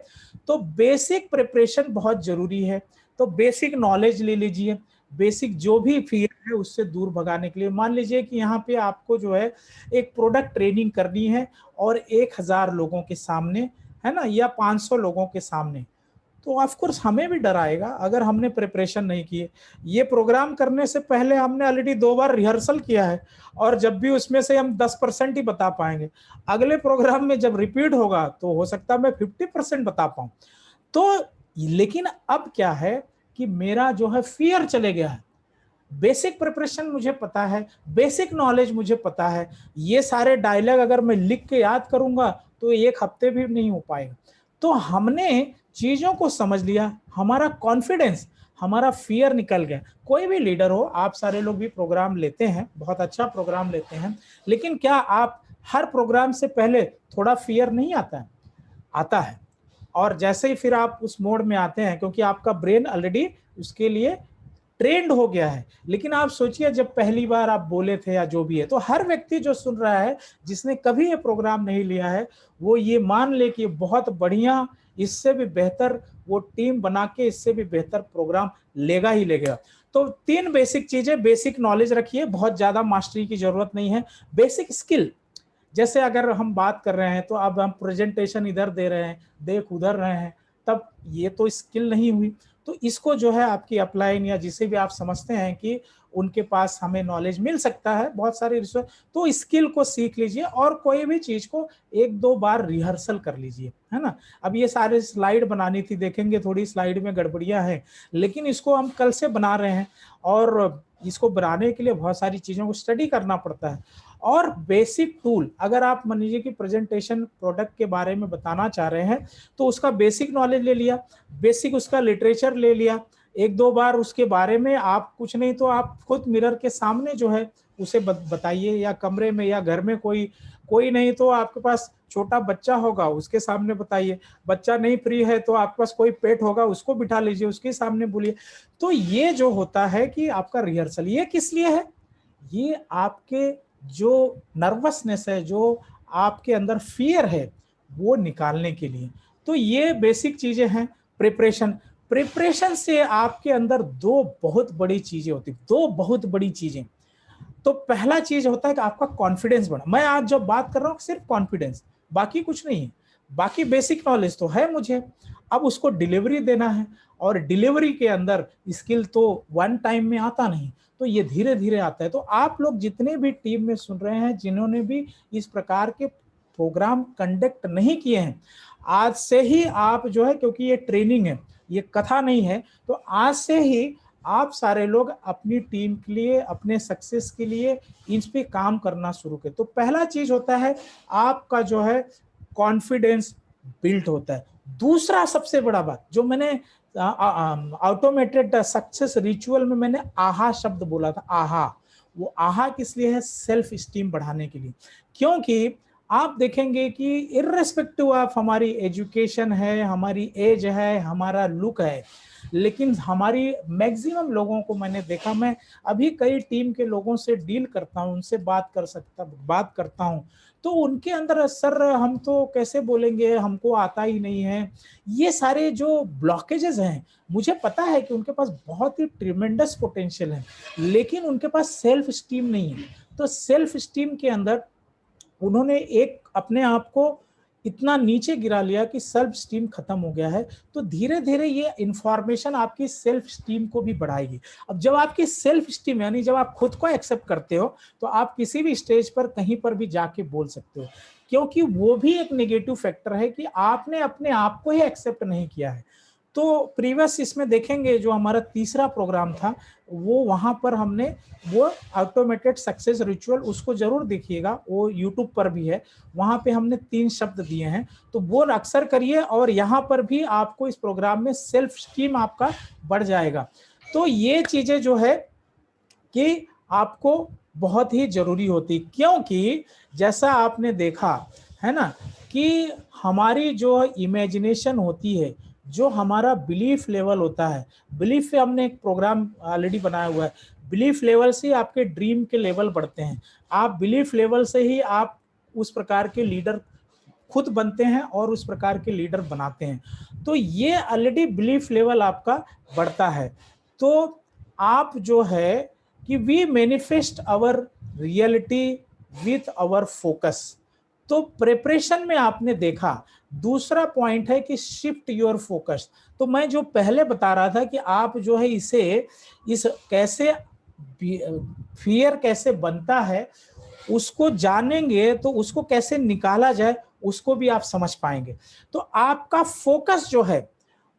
तो बेसिक प्रिपरेशन बहुत जरूरी है। तो बेसिक नॉलेज ले लीजिए, बेसिक जो भी फियर है उससे दूर भगाने के लिए। मान लीजिए कि यहाँ पे आपको जो है एक प्रोडक्ट ट्रेनिंग करनी है और 1000 लोगों के सामने, है ना, या 500 लोगों के सामने, तो ऑफ कोर्स हमें भी डर आएगा अगर हमने प्रिपरेशन नहीं किए। ये प्रोग्राम करने से पहले हमने ऑलरेडी 2 बार रिहर्सल किया है, और जब भी उसमें से हम 10% ही बता पाएंगे, अगले प्रोग्राम में जब रिपीट होगा तो हो सकता है मैं 50% बता पाऊं। तो लेकिन अब क्या है कि मेरा जो है फियर चले गया है। बेसिक प्रिपरेशन मुझे पता है, बेसिक नॉलेज मुझे पता है, ये सारे डायलॉग अगर मैं लिख के याद करूंगा तो 1 हफ्ते भी नहीं हो पाएगा। तो हमने चीजों को समझ लिया, हमारा कॉन्फिडेंस, हमारा फियर निकल गया। कोई भी लीडर हो, आप सारे लोग भी प्रोग्राम लेते हैं, बहुत अच्छा प्रोग्राम लेते हैं, लेकिन क्या आप हर प्रोग्राम से पहले थोड़ा फियर नहीं आता है? आता है। और जैसे ही फिर आप उस मोड में आते हैं, क्योंकि आपका ब्रेन ऑलरेडी उसके लिए ट्रेंड हो गया है। लेकिन आप सोचिए जब पहली बार आप बोले थे या जो भी है, तो हर व्यक्ति जो सुन रहा है जिसने कभी ये प्रोग्राम नहीं लिया है, वो ये मान ले कि बहुत बढ़िया, इससे भी बेहतर वो टीम बना के इससे भी बेहतर प्रोग्राम लेगा ही लेगा। तो 3 बेसिक चीजें, बेसिक नॉलेज रखिए, बहुत ज्यादा मास्टरी की जरूरत नहीं है। बेसिक स्किल, जैसे अगर हम बात कर रहे हैं तो अब हम प्रेजेंटेशन इधर दे रहे हैं, देख उधर रहे हैं, तब ये तो स्किल नहीं हुई। तो इसको जो है आपकी अपलाइन या जिसे भी आप समझते हैं कि उनके पास हमें नॉलेज मिल सकता है, बहुत सारे रिसोर्स, तो स्किल को सीख लीजिए और कोई भी चीज को 1-2 बार रिहर्सल कर लीजिए, है ना। अब ये सारे स्लाइड बनानी थी, देखेंगे थोड़ी स्लाइड में गड़बड़ियां हैं, लेकिन इसको हम कल से बना रहे हैं और इसको बनाने के लिए बहुत सारी चीजों को स्टडी करना पड़ता है। और बेसिक टूल, अगर आप मान लीजिए कि प्रेजेंटेशन प्रोडक्ट के बारे में बताना चाह रहे हैं, तो उसका बेसिक नॉलेज ले लिया, बेसिक उसका लिटरेचर ले लिया, 1-2 बार उसके बारे में आप, कुछ नहीं तो आप खुद मिरर के सामने जो है उसे बताइए, या कमरे में या घर में कोई नहीं तो आपके पास छोटा बच्चा होगा उसके सामने बताइए, बच्चा नहीं फ्री है तो आपके पास कोई पेट होगा उसको बिठा लीजिए, उसके सामने बोलिए। तो ये जो होता है कि आपका रिहर्सल, ये किस लिए है? ये आपके जो नर्वसनेस है, जो आपके अंदर फियर है, वो निकालने के लिए। तो ये बेसिक चीजें हैं। प्रिपरेशन से आपके अंदर 2 बहुत बड़ी चीजें होती, 2 बहुत बड़ी चीजें। तो पहला चीज होता है कि आपका कॉन्फिडेंस बढ़ा। मैं आज जब बात कर रहा हूँ सिर्फ कॉन्फिडेंस, बाकी कुछ नहीं है। बाकी बेसिक नॉलेज तो है मुझे, अब उसको डिलीवरी देना है, और डिलीवरी के अंदर स्किल तो वन टाइम में आता नहीं, तो ये धीरे धीरे आता है। तो आप लोग जितने भी टीम में सुन रहे हैं, जिन्होंने भी इस प्रकार के प्रोग्राम कंडक्ट नहीं किए हैं, आज से ही आप जो है, क्योंकि ये ट्रेनिंग है, ये कथा नहीं है, तो आज से ही आप सारे लोग अपनी टीम के लिए, अपने सक्सेस के लिए इन पे काम करना शुरू करें। तो पहला चीज होता है आपका जो है कॉन्फिडेंस बिल्ड होता है। दूसरा सबसे बड़ा बात जो मैंने ऑटोमेटेड सक्सेस रिचुअल में मैंने आहा शब्द बोला था, आहा, वो आहा किस लिए है? सेल्फ स्टीम बढ़ाने के लिए। क्योंकि आप देखेंगे कि इर्रेस्पेक्टिव ऑफ हमारी एजुकेशन है, हमारी एज है, हमारा लुक है, लेकिन हमारी मैक्सिमम लोगों को मैंने देखा, मैं अभी कई टीम के लोगों से डील करता हूं, उनसे बात करता हूं, तो उनके अंदर सर हम तो कैसे बोलेंगे, हमको आता ही नहीं है, ये सारे जो ब्लॉकेजेस हैं। मुझे पता है कि उनके पास बहुत ही ट्रिमेंडस पोटेंशियल है, लेकिन उनके पास सेल्फ स्टीम नहीं है। तो सेल्फ स्टीम के अंदर उन्होंने एक अपने आप को इतना नीचे गिरा लिया कि सेल्फ स्टीम खत्म हो गया है। तो धीरे धीरे ये इंफॉर्मेशन आपकी सेल्फ स्टीम को भी बढ़ाएगी। अब जब आपकी सेल्फ स्टीम, यानी जब आप खुद को एक्सेप्ट करते हो, तो आप किसी भी स्टेज पर कहीं पर भी जाके बोल सकते हो, क्योंकि वो भी एक नेगेटिव फैक्टर है कि आपने अपने आप को ही एक्सेप्ट नहीं किया है। तो प्रीवियस इसमें देखेंगे जो हमारा तीसरा प्रोग्राम था, वो वहां पर हमने वो ऑटोमेटेड सक्सेस रिचुअल, उसको जरूर देखिएगा, वो यूट्यूब पर भी है। वहां पे हमने 3 शब्द दिए हैं, तो वो अक्सर करिए, और यहाँ पर भी आपको इस प्रोग्राम में सेल्फ स्टीम आपका बढ़ जाएगा। तो ये चीजें जो है कि आपको बहुत ही जरूरी होती, क्योंकि जैसा आपने देखा है ना कि हमारी जो इमेजिनेशन होती है, जो हमारा बिलीफ लेवल होता है, बिलीफ पे हमने एक प्रोग्राम ऑलरेडी बनाया हुआ है। बिलीफ लेवल से आपके ड्रीम के लेवल बढ़ते हैं, आप बिलीफ लेवल से ही आप उस प्रकार के लीडर खुद बनते हैं और उस प्रकार के लीडर बनाते हैं। तो ये ऑलरेडी बिलीफ लेवल आपका बढ़ता है। तो आप जो है कि we manifest our reality with our focus. तो प्रिपरेशन में आपने देखा, दूसरा पॉइंट है कि शिफ्ट योर फोकस। तो मैं जो पहले बता रहा था कि आप जो है इस कैसे फियर कैसे बनता है उसको जानेंगे, तो उसको कैसे निकाला जाए उसको भी आप समझ पाएंगे। तो आपका फोकस जो है,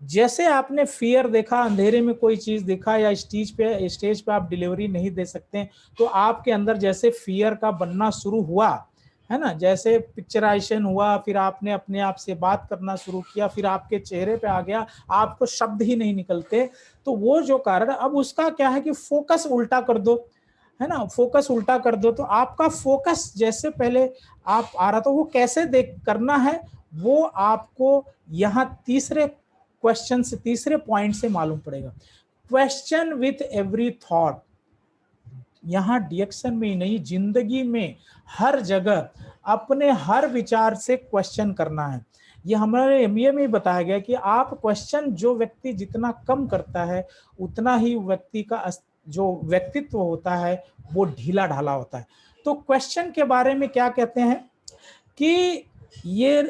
जैसे आपने फियर देखा, अंधेरे में कोई चीज देखा, या स्टेज पे आप डिलीवरी नहीं दे सकते, तो आपके अंदर जैसे फियर का बनना शुरू हुआ है ना, जैसे पिक्चराइजेशन हुआ, फिर आपने अपने आप से बात करना शुरू किया, फिर आपके चेहरे पे आ गया, आपको शब्द ही नहीं निकलते, तो वो जो कारण, अब उसका क्या है कि फोकस उल्टा कर दो, है ना, फोकस उल्टा कर दो। तो आपका फोकस जैसे पहले आप आ रहा था, वो कैसे देख करना है, वो आपको यहाँ तीसरे क्वेश्चन से, तीसरे पॉइंट से मालूम पड़ेगा। क्वेश्चन विथ एवरी थॉट, यहाँ डिएक्शन में ही नहीं, जिंदगी में हर जगह अपने हर विचार से क्वेश्चन करना है। ये हमारे एमबीए में बताया गया कि आप क्वेश्चन, जो व्यक्ति जितना कम करता है उतना ही व्यक्ति का जो व्यक्तित्व होता है वो ढीला ढाला होता है। तो क्वेश्चन के बारे में क्या कहते हैं कि ये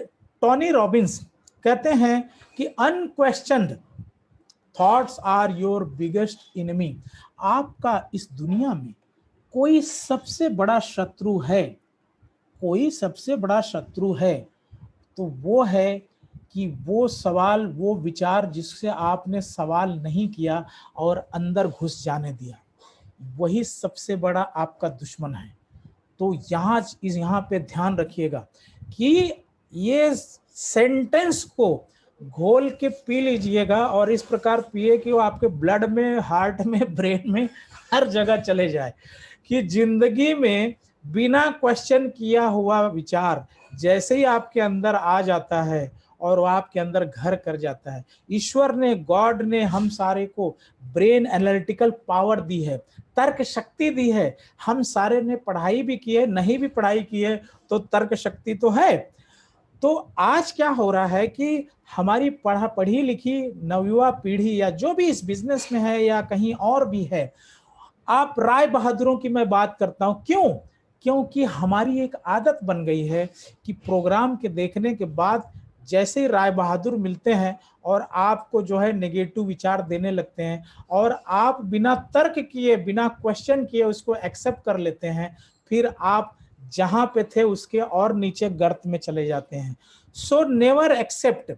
टोनी रॉबिन्स कहते हैं कि unquestioned thoughts are your biggest enemy. आपका इस दुनिया में कोई सबसे बड़ा शत्रु है, कोई सबसे बड़ा शत्रु है तो वो है कि वो सवाल, वो विचार जिससे आपने सवाल नहीं किया और अंदर घुस जाने दिया, वही सबसे बड़ा आपका दुश्मन है। तो यहाँ पे ध्यान रखिएगा कि ये सेंटेंस को घोल के पी लीजिएगा और इस प्रकार पिए कि वो आपके ब्लड में, हार्ट में, ब्रेन में, हर जगह चले जाए, कि जिंदगी में बिना क्वेश्चन किया हुआ विचार जैसे ही आपके अंदर आ जाता है और वो आपके अंदर घर कर जाता है। ईश्वर ने, गॉड ने हम सारे को ब्रेन एनालिटिकल पावर दी है, तर्क शक्ति दी है। हम सारे ने पढ़ाई भी की है, नहीं भी पढ़ाई की है तो तर्क शक्ति तो है। तो आज क्या हो रहा है कि हमारी पढ़ी लिखी नवयुवा पीढ़ी या जो भी इस बिजनेस में है या कहीं और भी है, आप राय बहादुरों की मैं बात करता हूं, क्यों? क्योंकि हमारी एक आदत बन गई है कि प्रोग्राम के देखने के बाद जैसे ही राय बहादुर मिलते हैं और आपको जो है नेगेटिव विचार देने लगते हैं और आप बिना तर्क किए, बिना क्वेश्चन किए उसको एक्सेप्ट कर लेते हैं, फिर आप जहां पे थे उसके और नीचे गर्त में चले जाते हैं। So never accept.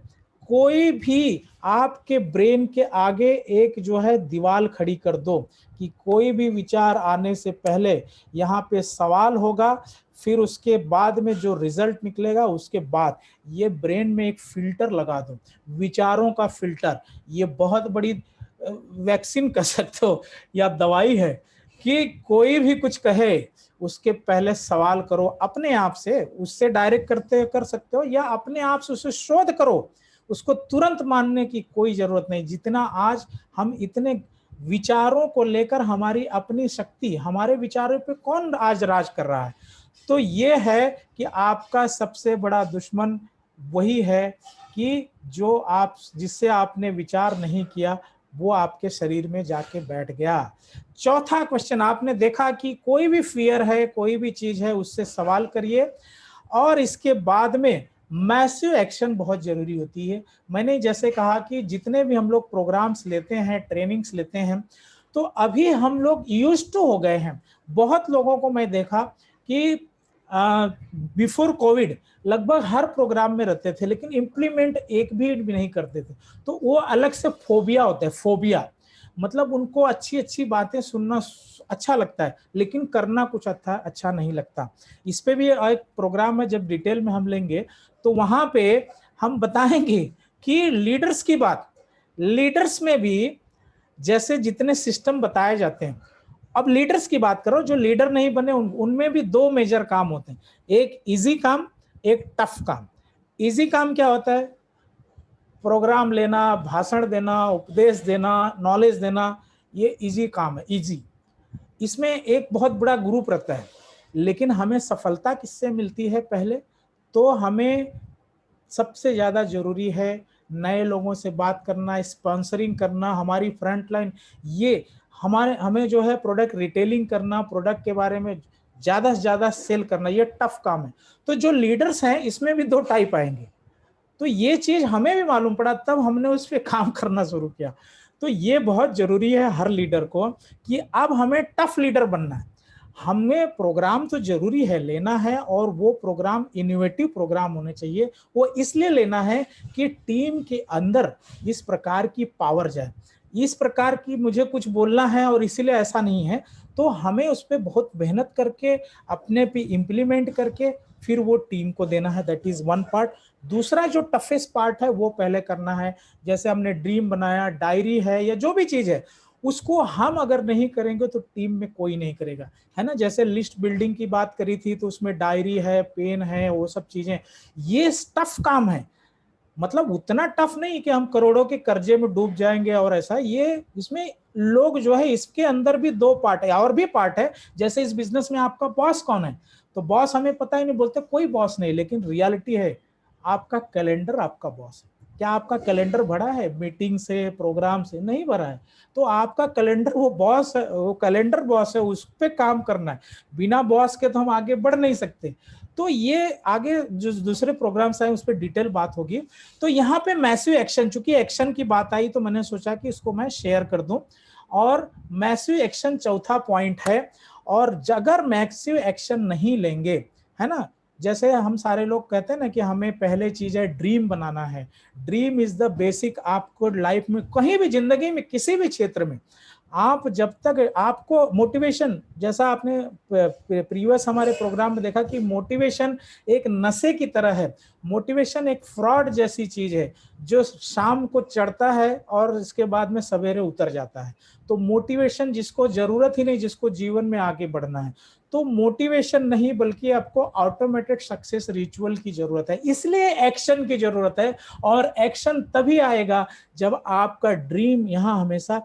कोई भी आपके ब्रेन के आगे एक जो है दीवार खड़ी कर दो कि कोई भी विचार आने से पहले यहाँ पे सवाल होगा, फिर उसके बाद में जो रिजल्ट निकलेगा उसके बाद ये ब्रेन में एक फिल्टर लगा दो, विचारों का फिल्टर। ये बहुत बड़ी वैक्सीन कह सकते हो या दवाई है कि कोई भी कुछ कहे उसके पहले सवाल करो अपने आप से, उससे डायरेक्ट कर सकते हो या अपने आप से उसे शोध करो। उसको तुरंत मानने की कोई जरूरत नहीं। जितना आज हम इतने विचारों को लेकर, हमारी अपनी शक्ति, हमारे विचारों पे कौन आज राज कर रहा है? तो ये है कि आपका सबसे बड़ा दुश्मन वही है कि जो आप, जिससे आपने विचार नहीं किया वो आपके शरीर में जाके बैठ गया। चौथा क्वेश्चन, आपने देखा कि कोई भी फियर है, कोई भी चीज है, उससे सवाल करिए और इसके बाद में मैसिव एक्शन बहुत जरूरी होती है। मैंने जैसे कहा कि जितने भी हम लोग प्रोग्राम्स लेते हैं, ट्रेनिंग्स लेते हैं, तो अभी हम लोग यूज्ड टू हो गए हैं। बहुत लोगों को मैं देखा कि बिफोर कोविड लगभग हर प्रोग्राम में रहते थे लेकिन इम्प्लीमेंट एक भी नहीं करते थे। तो वो अलग से फोबिया होता है। फोबिया मतलब उनको अच्छी अच्छी बातें सुनना अच्छा लगता है लेकिन करना कुछ अच्छा नहीं लगता। इस पे भी एक प्रोग्राम है, जब डिटेल में हम लेंगे तो वहां पे हम बताएंगे कि लीडर्स की बात, लीडर्स में भी जैसे जितने सिस्टम बताए जाते हैं, अब लीडर्स की बात करो, जो लीडर नहीं बने उनमें भी दो मेजर काम होते हैं, एक इजी काम, एक टफ काम। इजी काम क्या होता है? प्रोग्राम लेना, भाषण देना, उपदेश देना, नॉलेज देना, ये इजी काम है, इजी। इसमें एक बहुत बड़ा ग्रुप रहता है, लेकिन हमें सफलता किससे मिलती है? पहले तो हमें सबसे ज्यादा जरूरी है नए लोगों से बात करना, स्पॉन्सरिंग करना, हमारी फ्रंट लाइन, ये हमें जो है प्रोडक्ट रिटेलिंग करना, प्रोडक्ट के बारे में ज्यादा से ज्यादा सेल करना, ये टफ काम है। तो जो लीडर्स हैं इसमें भी दो टाइप आएंगे। तो ये चीज हमें भी मालूम पड़ा, तब हमने उस पर काम करना शुरू किया। तो ये बहुत जरूरी है हर लीडर को कि अब हमें टफ लीडर बनना है। हमें प्रोग्राम तो जरूरी है लेना है और वो प्रोग्राम इनोवेटिव प्रोग्राम होने चाहिए। वो इसलिए लेना है कि टीम के अंदर इस प्रकार की पावर जाए, इस प्रकार की मुझे कुछ बोलना है और इसीलिए ऐसा नहीं है, तो हमें उस पर बहुत मेहनत करके अपने पे इम्प्लीमेंट करके फिर वो टीम को देना है। That is one part. दूसरा जो टफेस्ट पार्ट है वो पहले करना है। जैसे हमने ड्रीम बनाया, डायरी है या जो भी चीज है, उसको हम अगर नहीं करेंगे तो टीम में कोई नहीं करेगा, है ना। जैसे लिस्ट बिल्डिंग की बात करी थी, तो उसमें डायरी है, पेन है, वो सब चीजें, ये टफ काम है। मतलब उतना टफ नहीं कि हम करोड़ों के कर्जे में डूब जाएंगे और ऐसा, ये इसमें लोग जो है, इसके अंदर भी दो पार्ट है और भी पार्ट है। जैसे इस बिजनेस में आपका बॉस कौन है, तो बॉस हमें पता ही नहीं, बोलते कोई बॉस नहीं, लेकिन रियलिटी है आपका कैलेंडर आपका बॉस है। क्या आपका कैलेंडर भरा है मीटिंग से, प्रोग्राम से? नहीं भरा है। तो आपका कैलेंडर वो बॉस है, वो कैलेंडर बॉस है, उस पर काम करना है। बिना बॉस के तो हम आगे बढ़ नहीं सकते। तो ये आगे जो दूसरे प्रोग्राम्स आए उस पर डिटेल बात होगी। तो यहाँ पे मैसिव एक्शन, चूंकि एक्शन की बात आई तो मैंने सोचा कि इसको मैं शेयर कर दूं। और मैसिव एक्शन चौथा पॉइंट है। और अगर मैसिव एक्शन नहीं लेंगे, है ना, जैसे हम सारे लोग कहते हैं ना कि हमें पहले चीज है ड्रीम बनाना है। Dream is the basic. आपको लाइफ में कहीं भी, जिंदगी में किसी भी क्षेत्र में, आप जब तक आपको मोटिवेशन, जैसा आपने प्रीवियस हमारे प्रोग्राम में देखा कि मोटिवेशन एक नशे की तरह है। मोटिवेशन एक फ्रॉड जैसी चीज है जो शाम को चढ़ता है और इसके बाद में सवेरे उतर जाता है। तो मोटिवेशन जिसको जरूरत ही नहीं, जिसको जीवन में आगे बढ़ना है, तो मोटिवेशन नहीं बल्कि आपको ऑटोमेटेड सक्सेस रिचुअल की जरूरत है। इसलिए एक्शन की जरूरत है। और एक्शन तभी आएगा जब आपका ड्रीम यहाँ हमेशा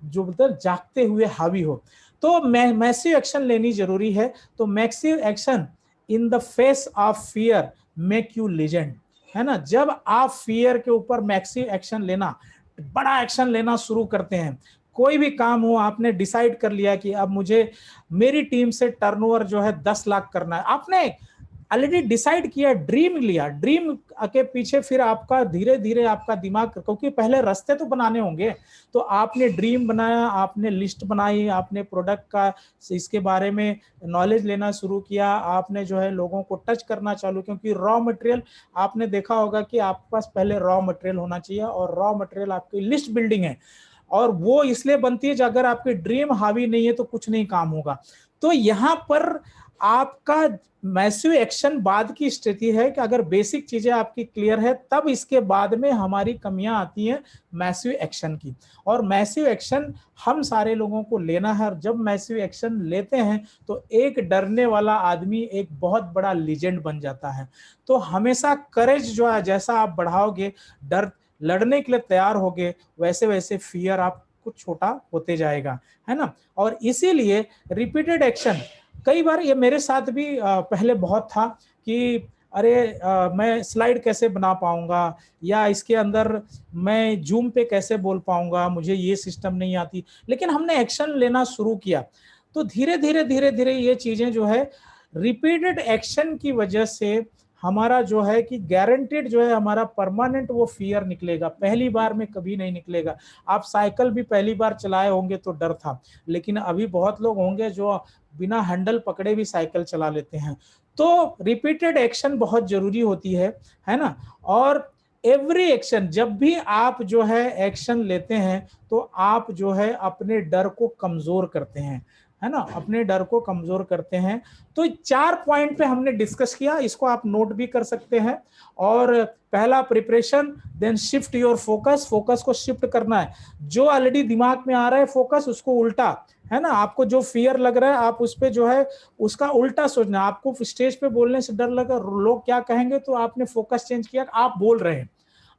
जो मतलब जागते हुए हावी हो। तो मैसिव एक्शन लेनी जरूरी है। तो massive action in the face of fear make you legend, है ना। जब आप फियर के ऊपर मैसिव एक्शन लेना, बड़ा एक्शन लेना शुरू करते हैं, कोई भी काम हो, आपने डिसाइड कर लिया कि अब मुझे मेरी टीम से टर्नओवर जो है 10 लाख करना है, आपने ऑलरेडी डिसाइड किया, ड्रीम लिया, ड्रीम के पीछे फिर आपका धीरे धीरे आपका दिमाग, क्योंकि पहले रास्ते तो बनाने होंगे। तो आपने ड्रीम बनाया, आपने लिस्ट बनाई, आपने प्रोडक्ट का इसके बारे में नॉलेज लेना शुरू किया, आपने जो है लोगों को टच करना चालू, क्योंकि रॉ मटेरियल आपने देखा होगा कि आपके पास पहले रॉ मटेरियल होना चाहिए, और रॉ मटेरियल आपकी लिस्ट बिल्डिंग है। और वो इसलिए बनती है कि अगर आपकी ड्रीम हावी नहीं है तो कुछ नहीं काम होगा। तो यहाँ पर आपका मैसिव एक्शन बाद की स्थिति है कि अगर बेसिक चीजें आपकी क्लियर है, तब इसके बाद में हमारी कमियां आती हैं मैसिव एक्शन की। और मैसिव एक्शन हम सारे लोगों को लेना है। और जब मैसिव एक्शन लेते हैं तो एक डरने वाला आदमी एक बहुत बड़ा लीजेंड बन जाता है। तो हमेशा करेज जो है, जैसा आप बढ़ाओगे, डर लड़ने के लिए तैयार होगे, वैसे वैसे फियर आप कुछ छोटा होते जाएगा, है ना। और इसीलिए रिपीटेड एक्शन, कई बार ये मेरे साथ भी पहले बहुत था कि अरे मैं स्लाइड कैसे बना पाऊंगा, या इसके अंदर मैं जूम पे कैसे बोल पाऊंगा, मुझे ये सिस्टम नहीं आती। लेकिन हमने एक्शन लेना शुरू किया तो धीरे धीरे धीरे धीरे ये चीजें जो है, रिपीटेड एक्शन की वजह से हमारा जो है कि गारंटेड जो है हमारा परमानेंट वो फियर निकलेगा, पहली बार में कभी नहीं निकलेगा। आप साइकिल भी पहली बार चलाए होंगे तो डर था, लेकिन अभी बहुत लोग होंगे जो बिना हैंडल पकड़े भी साइकिल चला लेते हैं। तो रिपीटेड एक्शन बहुत जरूरी होती है ना। और एवरी एक्शन, जब भी आप जो है एक्शन लेते हैं तो आप जो है अपने डर को कमजोर करते हैं, है ना, अपने डर को कमजोर करते हैं। तो 4 पॉइंट पे हमने डिस्कस किया, इसको आप नोट भी कर सकते हैं। और पहला preparation, then shift your focus, focus को शिफ्ट करना है। जो ऑलरेडी दिमाग में आ रहा है फोकस, उसको उल्टा, है ना, आपको जो फियर लग रहा है आप उस पे जो है उसका उल्टा सोचना। आपको स्टेज पे बोलने से डर लगा, लोग क्या कहेंगे, तो आपने फोकस चेंज किया, आप बोल रहे हैं,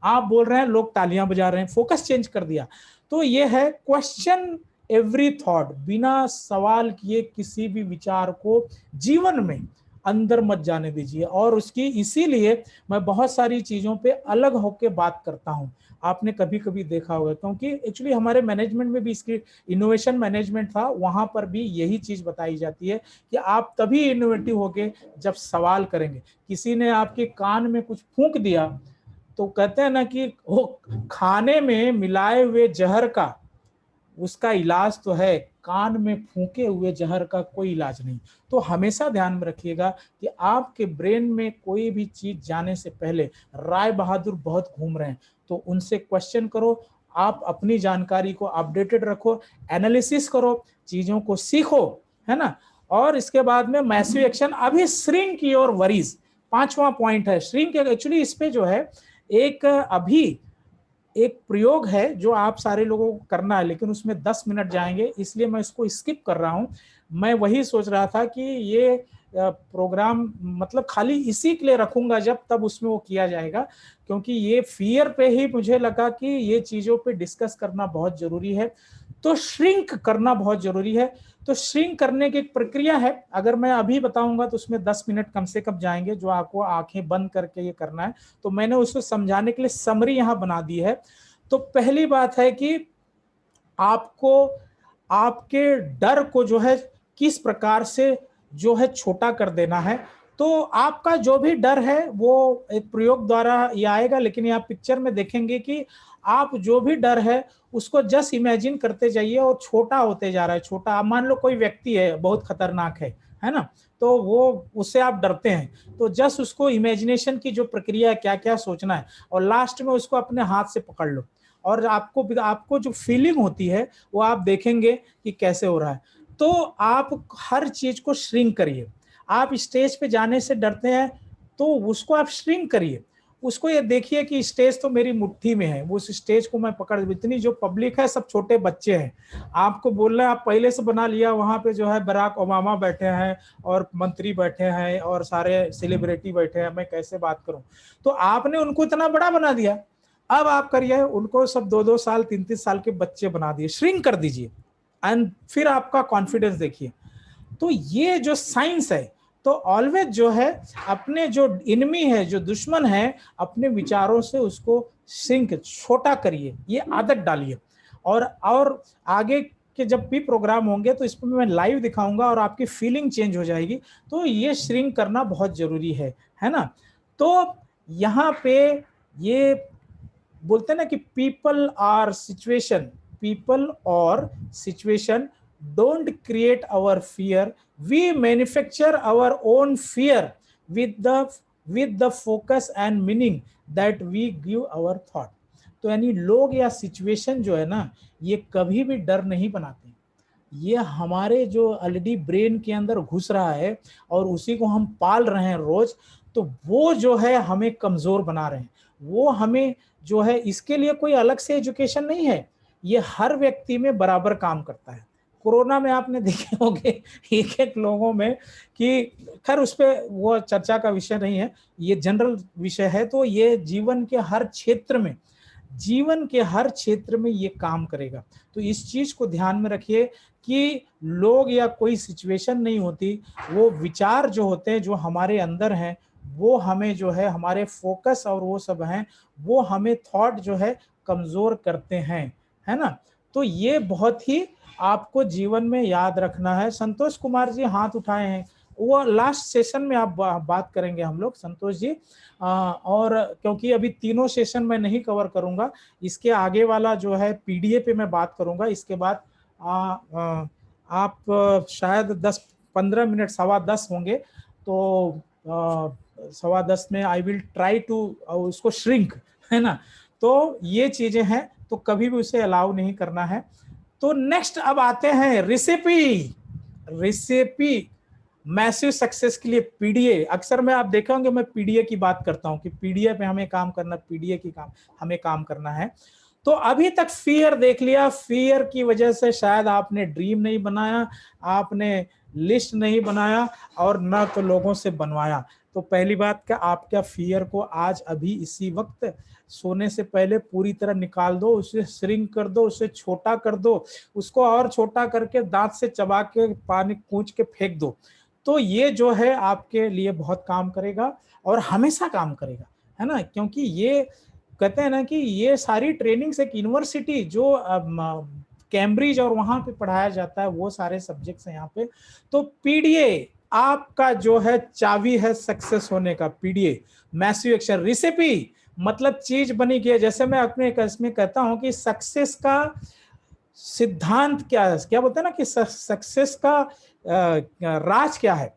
आप बोल रहे हैं, लोग तालियां बजा रहे हैं, फोकस चेंज कर दिया। तो ये है क्वेश्चन एवरी थॉट, बिना सवाल किए किसी भी विचार को जीवन में अंदर मत जाने दीजिए। और उसकी इसीलिए मैं बहुत सारी चीजों पे अलग होके बात करता हूं। आपने कभी कभी देखा होगा, क्योंकि एक्चुअली हमारे मैनेजमेंट में भी इसकी इनोवेशन मैनेजमेंट था, वहां पर भी यही चीज बताई जाती है कि आप तभी इनोवेटिव होगे जब सवाल करेंगे। किसी ने आपके कान में कुछ फूंक दिया तो कहते हैं ना कि वो खाने में मिलाए हुए जहर का उसका इलाज तो है, कान में फूंके हुए जहर का कोई इलाज नहीं। तो हमेशा ध्यान में रखिएगा कि आपके ब्रेन में कोई भी चीज जाने से पहले, राय बहादुर बहुत घूम रहे हैं तो उनसे क्वेश्चन करो, आप अपनी जानकारी को अपडेटेड रखो, एनालिसिस करो, चीजों को सीखो, है ना। और इसके बाद में मैसिव एक्शन, अभी श्रिंक योर वरीज, 5वां पॉइंट है श्रिंक। एक्चुअली इस पे जो है एक अभी एक प्रयोग है जो आप सारे लोगों को करना है, लेकिन उसमें 10 मिनट जाएंगे, इसलिए मैं इसको स्किप कर रहा हूं। मैं वही सोच रहा था कि ये प्रोग्राम मतलब खाली इसी के लिए रखूंगा जब तब उसमें वो किया जाएगा, क्योंकि ये फियर पे ही मुझे लगा कि ये चीजों पे डिस्कस करना बहुत जरूरी है। तो श्रिंक करना बहुत जरूरी है। तो श्रिंक करने की एक प्रक्रिया है, अगर मैं अभी बताऊंगा तो उसमें 10 मिनट कम से कम जाएंगे, जो आपको आंखें बंद करके ये करना है। तो मैंने उसको समझाने के लिए समरी यहां बना दी है। तो पहली बात है कि आपको आपके डर को जो है किस प्रकार से जो है छोटा कर देना है। तो आपका जो भी डर है वो एक प्रयोग द्वारा ये आएगा, लेकिन आप पिक्चर में देखेंगे कि आप जो भी डर है उसको जस्ट इमेजिन करते जाइए और छोटा होते जा रहा है। छोटा, आप मान लो कोई व्यक्ति है बहुत खतरनाक है ना, तो वो उससे आप डरते हैं, तो जस्ट उसको इमेजिनेशन की जो प्रक्रिया है, क्या क्या सोचना है, और लास्ट में उसको अपने हाथ से पकड़ लो, और आपको जो फीलिंग होती है वो आप देखेंगे कि कैसे हो रहा है। तो आप हर चीज को श्रिंक करिए। आप स्टेज पे जाने से डरते हैं तो उसको आप श्रिंक करिए। उसको ये देखिए कि स्टेज तो मेरी मुट्ठी में है, उस स्टेज को मैं पकड़, इतनी जो पब्लिक है सब छोटे बच्चे हैं। आपको बोलना है, आप पहले से बना लिया, वहां पे जो है बराक ओबामा बैठे हैं और मंत्री बैठे हैं और सारे सेलिब्रिटी बैठे हैं, मैं कैसे बात करूं। तो आपने उनको इतना बड़ा बना दिया, अब आप करिए उनको सब 2-2 साल 3-3 साल के बच्चे बना दिए, श्रिंक कर दीजिए, एंड फिर आपका कॉन्फिडेंस देखिए। तो ये जो साइंस है, तो ऑलवेज जो है अपने जो इनमी है, जो दुश्मन है, अपने विचारों से उसको श्रिंक, छोटा करिए, ये आदत डालिए। और आगे के जब भी प्रोग्राम होंगे तो इसमें मैं लाइव दिखाऊंगा और आपकी फीलिंग चेंज हो जाएगी। तो ये श्रिंक करना बहुत जरूरी है ना। तो यहाँ पे ये बोलते हैं ना कि पीपल और situation don't create our fear, we manufacture our own fear with the focus and meaning that we give our thought. तो यानी लोग या सिचुएशन जो है ना, ये कभी भी डर नहीं बनाते, ये हमारे जो ऑलरेडी ब्रेन के अंदर घुस रहा है और उसी को हम पाल रहे हैं रोज, तो वो जो है हमें कमजोर बना रहे हैं। वो हमें जो है, इसके लिए कोई अलग से एजुकेशन नहीं है, ये हर व्यक्ति में बराबर काम करता है। कोरोना में आपने देखे होंगे एक एक लोगों में कि, खैर उस पर वो चर्चा का विषय नहीं है, ये जनरल विषय है। तो ये जीवन के हर क्षेत्र में ये काम करेगा। तो इस चीज को ध्यान में रखिए कि लोग या कोई सिचुएशन नहीं होती, वो विचार जो होते हैं, जो हमारे अंदर हैं, वो हमें जो है हमारे फोकस और वो सब हैं, वो हमें थॉट जो है कमजोर करते हैं, है ना। तो ये बहुत ही आपको जीवन में याद रखना है। संतोष कुमार जी हाथ उठाए हैं, वो लास्ट सेशन में आप बात करेंगे हम लोग, संतोष जी। और क्योंकि अभी तीनों सेशन मैं नहीं कवर करूंगा, इसके आगे वाला जो है पीडीए पे मैं बात करूंगा। इसके बाद आप शायद 10-15 मिनट, 10:15 होंगे, तो 10:15 में आई विल ट्राई टू उसको श्रिंक, है ना। तो ये चीजें हैं, तो कभी भी उसे अलाउ नहीं करना है। तो नेक्स्ट अब आते हैं रेसिपी मैसिव सक्सेस के लिए पीडीए। अक्सर मैं आप देखे होंगे मैं पीडीए की बात करता हूं कि पीडीए पे हमें काम करना, पीडीए की हमें काम करना है। तो अभी तक फियर देख लिया, फियर की वजह से शायद आपने ड्रीम नहीं बनाया, आपने लिस्ट नहीं बनाया, और न तो लोगों से बनवाया। तो पहली बात क्या, आप क्या फियर को आज अभी इसी वक्त सोने से पहले पूरी तरह निकाल दो, उसे श्रिंक कर दो, उसे छोटा कर दो, उसको और छोटा करके दांत से चबा के पानी कूच के फेंक दो। तो ये जो है आपके लिए बहुत काम करेगा और हमेशा काम करेगा, है ना। क्योंकि ये कहते हैं ना कि ये सारी ट्रेनिंग्स एक यूनिवर्सिटी जो कैम्ब्रिज और वहां पे पढ़ाया जाता है, वो सारे सब्जेक्ट्स हैं यहाँ पे। तो पीडीए आपका जो है चाबी है सक्सेस होने का। पीडीए मैसिव एक्शन, रेसिपी मतलब चीज बनी की है। जैसे मैं अपने इसमें कहता हूं कि सक्सेस का सिद्धांत क्या है, क्या बोलते हैं ना कि सक्सेस का राज क्या है।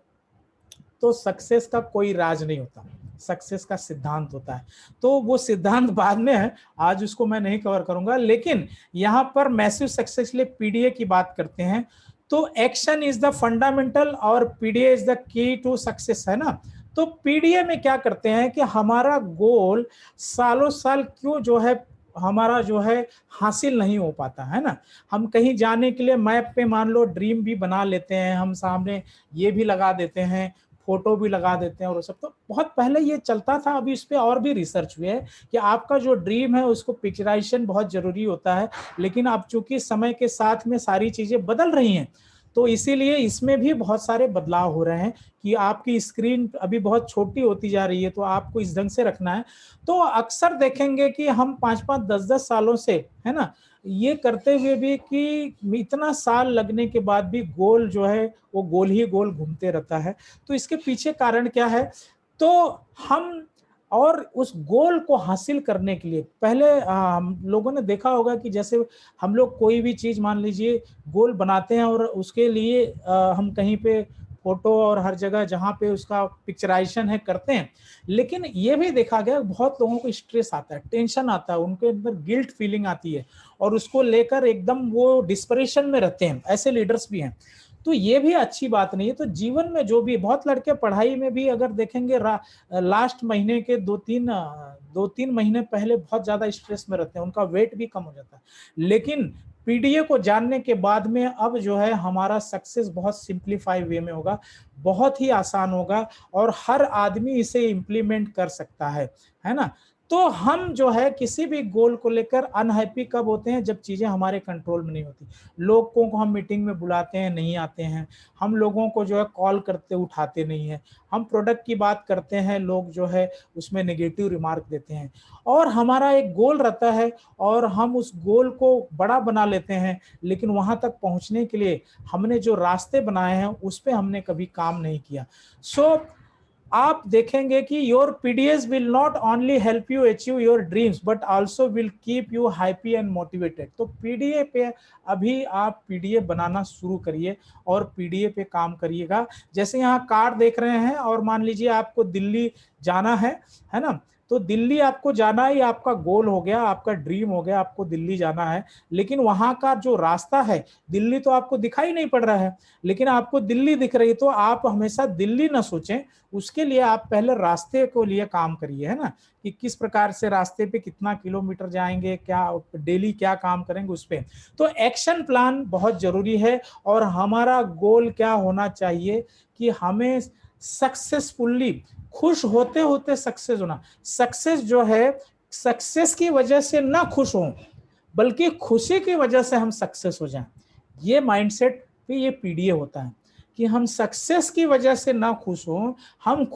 तो सक्सेस का कोई राज नहीं होता, सक्सेस का सिद्धांत होता है। तो वो सिद्धांत बाद में है, आज उसको मैं नहीं कवर करूंगा। लेकिन यहाँ पर मैसिव सक्सेस के लिए पीडीए की बात करते हैं। तो एक्शन इज द फंडामेंटल और PDA is the key to success, है ना। तो पीडीए में क्या करते हैं कि हमारा गोल सालों साल क्यों जो है हमारा जो है हासिल नहीं हो पाता है ना। हम कहीं जाने के लिए मैप पे मान लो ड्रीम भी बना लेते हैं, हम सामने ये भी लगा देते हैं, फोटो भी लगा देते हैं और सब। तो बहुत पहले ये चलता था, अभी इस पे और भी रिसर्च हुई है कि आपका जो ड्रीम है उसको पिक्चराइजेशन बहुत जरूरी होता है। लेकिन अब चूंकि समय के साथ में सारी चीजें बदल रही हैं, तो इसीलिए इसमें भी बहुत सारे बदलाव हो रहे हैं कि आपकी स्क्रीन अभी बहुत छोटी होती जा रही है, तो आपको इस ढंग से रखना है। तो अक्सर देखेंगे कि हम 5-5 10-10 सालों से, है ना, ये करते हुए भी कि इतना साल लगने के बाद भी गोल जो है वो गोल ही गोल घूमते रहता है। तो इसके पीछे कारण क्या है? तो हम और उस गोल को हासिल करने के लिए पहले हम लोगों ने देखा होगा कि जैसे हम लोग कोई भी चीज मान लीजिए गोल बनाते हैं और उसके लिए हम कहीं पे फोटो और हर जगह जहाँ पे उसका पिक्चराइजेशन है करते हैं। लेकिन ये भी देखा गया बहुत लोगों को स्ट्रेस आता है, टेंशन आता है, उनके अंदर गिल्ट फीलिंग आती है और उसको लेकर एकदम वो डिस्परेशन में रहते हैं। ऐसे लीडर्स भी हैं। तो ये भी अच्छी बात नहीं है। तो जीवन में जो भी, बहुत लड़के पढ़ाई में भी अगर देखेंगे लास्ट महीने के 2-3 महीने पहले बहुत ज्यादा स्ट्रेस में रहते हैं, उनका वेट भी कम हो जाता है। लेकिन पीडीए को जानने के बाद में अब जो है हमारा सक्सेस बहुत सिंप्लीफाई वे में होगा, बहुत ही आसान होगा और हर आदमी इसे इम्प्लीमेंट कर सकता है ना। तो हम जो है किसी भी गोल को लेकर अनहैप्पी कब होते हैं? जब चीजें हमारे कंट्रोल में नहीं होती। लोगों को हम मीटिंग में बुलाते हैं, नहीं आते हैं। हम लोगों को जो है कॉल करते, उठाते नहीं है। हम प्रोडक्ट की बात करते हैं, लोग जो है उसमें नेगेटिव रिमार्क देते हैं। और हमारा एक गोल रहता है और हम उस गोल को बड़ा बना लेते हैं, लेकिन वहां तक पहुंचने के लिए हमने जो रास्ते बनाए हैं उस पर हमने कभी काम नहीं किया। सो आप देखेंगे कि your PDS will not only help you achieve your dreams but also will keep you happy and motivated. तो पीडीए पे अभी आप पीडीए बनाना शुरू करिए और पीडीए पे काम करिएगा। जैसे यहाँ कार्ड देख रहे हैं और मान लीजिए आपको दिल्ली जाना है ना। तो दिल्ली आपको जाना ही आपका गोल हो गया, आपका ड्रीम हो गया, आपको दिल्ली जाना है। लेकिन वहां का जो रास्ता है, दिल्ली तो आपको दिखाई नहीं पड़ रहा है, लेकिन आपको दिल्ली दिख रही है। तो आप हमेशा दिल्ली ना सोचें, उसके लिए आप पहले रास्ते को लिए काम करिए, है ना, कि किस प्रकार से रास्ते पे कितना किलोमीटर जाएंगे, क्या डेली क्या काम करेंगे उस पे। तो एक्शन प्लान बहुत जरूरी है। और हमारा गोल क्या होना चाहिए कि हमें सक्सेसफुली, खुश होते होते सक्सेस होना। सक्सेस जो है, सक्सेस की वजह से ना खुश हो, बल्कि खुशी की वजह से हम सक्सेस हो जाएं। ये माइंडसेट पे ये पीडीए होता है कि हम सक्सेस की वजह से ना खुश हो, हम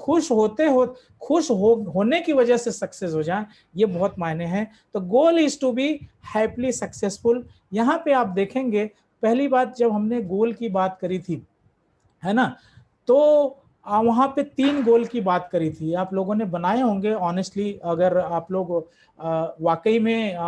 होने की वजह से सक्सेस हो जाएं। ये बहुत मायने हैं। तो goal is to be happily successful. यहाँ पे आप देखेंगे पहली बात जब हमने गोल की बात करी थी, है ना, तो वहां पे 3 गोल की बात करी थी। आप लोगों ने बनाए होंगे ऑनेस्टली, अगर आप लोग वाकई में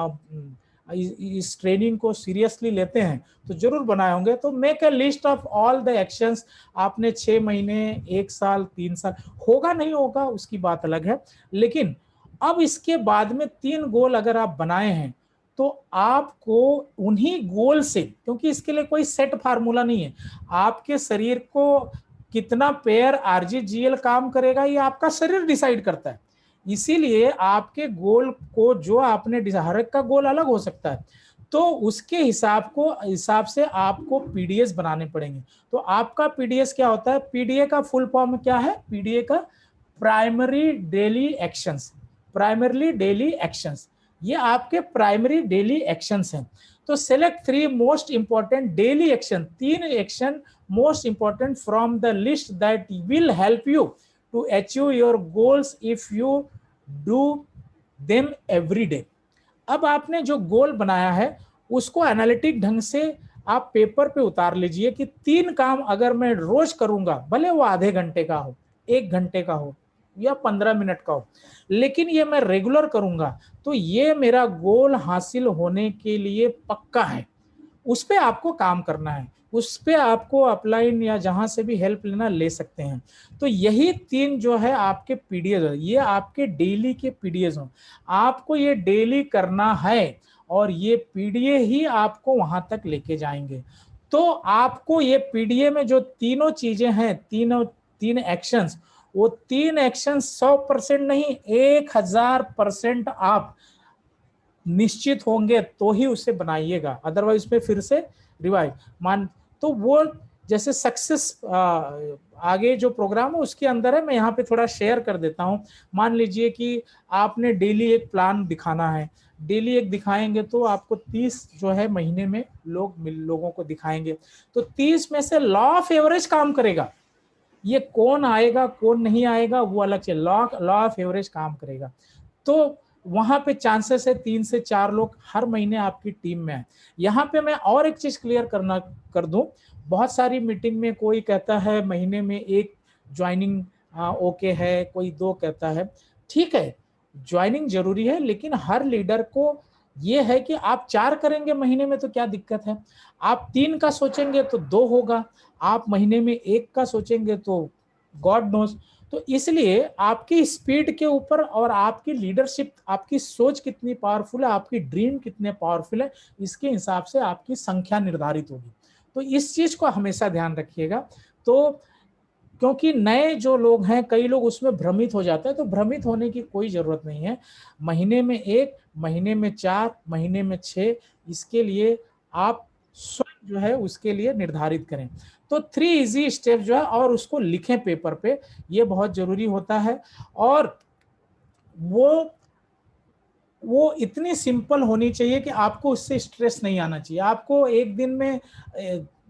इस ट्रेनिंग को सीरियसली लेते हैं तो जरूर बनाए होंगे। तो make a list of all the actions. आपने 6 महीने, 1 साल, 3 साल, होगा नहीं होगा उसकी बात अलग है। लेकिन अब इसके बाद में 3 गोल अगर आप बनाए हैं तो आपको उन्हीं गोल से, क्योंकि इसके लिए कोई सेट फार्मूला नहीं है, आपके शरीर को कितना पेयर आरजीजीएल काम करेगा ये आपका शरीर डिसाइड करता है। इसीलिए आपके गोल को, जो आपने हर एक का गोल अलग हो सकता है, तो उसके हिसाब से आपको पीडीएस बनाने पड़ेंगे। तो आपका पीडीएस क्या होता है? पीडीए का फुल फॉर्म क्या है? पीडीए का primary daily actions. Primarily daily actions, ये आपके प्राइमरी डेली एक्शंस हैं। तो select 3 most important daily action, 3 action most important from the list that will help you to achieve your goals if you do them every day. अब आपने जो गोल बनाया है उसको एनालिटिक ढंग से आप पेपर पे उतार लीजिए कि 3 काम अगर मैं रोज करूंगा, भले वो आधे घंटे का हो, 1 घंटे का हो या 15 मिनट का हो, लेकिन ये मैं रेगुलर करूंगा तो ये मेरा गोल हासिल होने के लिए पक्का है। उस पे आपको काम करना है, उस पे आपको अपलाइन या जहां से भी हेल्प लेना ले सकते हैं। तो यही 3 जो है आपके पीडीएस, ये आपके डेली के पीडीएस हो, आपको ये डेली करना है और ये पीडीए ही आपको वहां तक लेके जाएंगे। तो आपको ये पीडीए में जो तीनों चीजें हैं, 3 एक्शंस, वो 3 एक्शन 100% नहीं, 1000% आप निश्चित होंगे तो ही उसे बनाइएगा, अदरवाइज पे फिर से रिवाइव मान। तो वो जैसे सक्सेस आगे जो प्रोग्राम है उसके अंदर है, मैं यहाँ पे थोड़ा शेयर कर देता हूँ। मान लीजिए कि आपने डेली एक प्लान दिखाना है, डेली एक दिखाएंगे तो आपको 30 जो है महीने में लोगों को दिखाएंगे, तो 30 में से लॉ ऑफ एवरेज काम करेगा। ये कौन आएगा कौन नहीं आएगा वो अलग से, लॉ ऑफ एवरेज काम करेगा। तो वहां पे चांसेस है 3 से 4 लोग हर महीने आपकी टीम में है। यहाँ पे मैं और एक चीज क्लियर कर दूं, बहुत सारी मीटिंग में कोई कहता है महीने में एक ज्वाइनिंग ओके है, कोई 2 कहता है, ठीक है ज्वाइनिंग जरूरी है, लेकिन हर लीडर को ये है कि आप 4 करेंगे महीने में तो क्या दिक्कत है, आप 3 का सोचेंगे तो 2 होगा, आप महीने में 1 का सोचेंगे तो गॉड नोस। तो इसलिए आपकी स्पीड के ऊपर और आपकी लीडरशिप, आपकी सोच कितनी पावरफुल है, आपकी ड्रीम कितने पावरफुल है, इसके हिसाब से आपकी संख्या निर्धारित होगी। तो इस चीज को हमेशा ध्यान रखिएगा। तो क्योंकि नए जो लोग हैं कई लोग उसमें भ्रमित हो जाते हैं, तो भ्रमित होने की कोई जरूरत नहीं है। महीने में 1, महीने में 4, महीने में 6, इसके लिए आप स्वयं जो है उसके लिए निर्धारित करें। तो 3 इजी स्टेप जो है और उसको लिखें पेपर पे, ये बहुत जरूरी होता है। और वो इतनी सिंपल होनी चाहिए कि आपको उससे स्ट्रेस नहीं आना चाहिए। आपको एक दिन में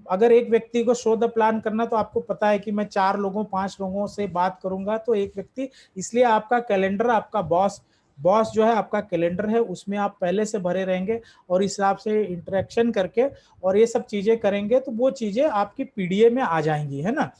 अगर एक व्यक्ति को शो द प्लान करना, तो आपको पता है कि मैं 4 लोगों 5 लोगों से बात करूंगा तो एक व्यक्ति, इसलिए आपका कैलेंडर, आपका बॉस जो है आपका कैलेंडर है, उसमें आप पहले से भरे रहेंगे और इस हिसाब से इंटरेक्शन करके और ये सब चीजें करेंगे तो वो चीजें आपकी पीडीए में आ जाएंगी, है ना।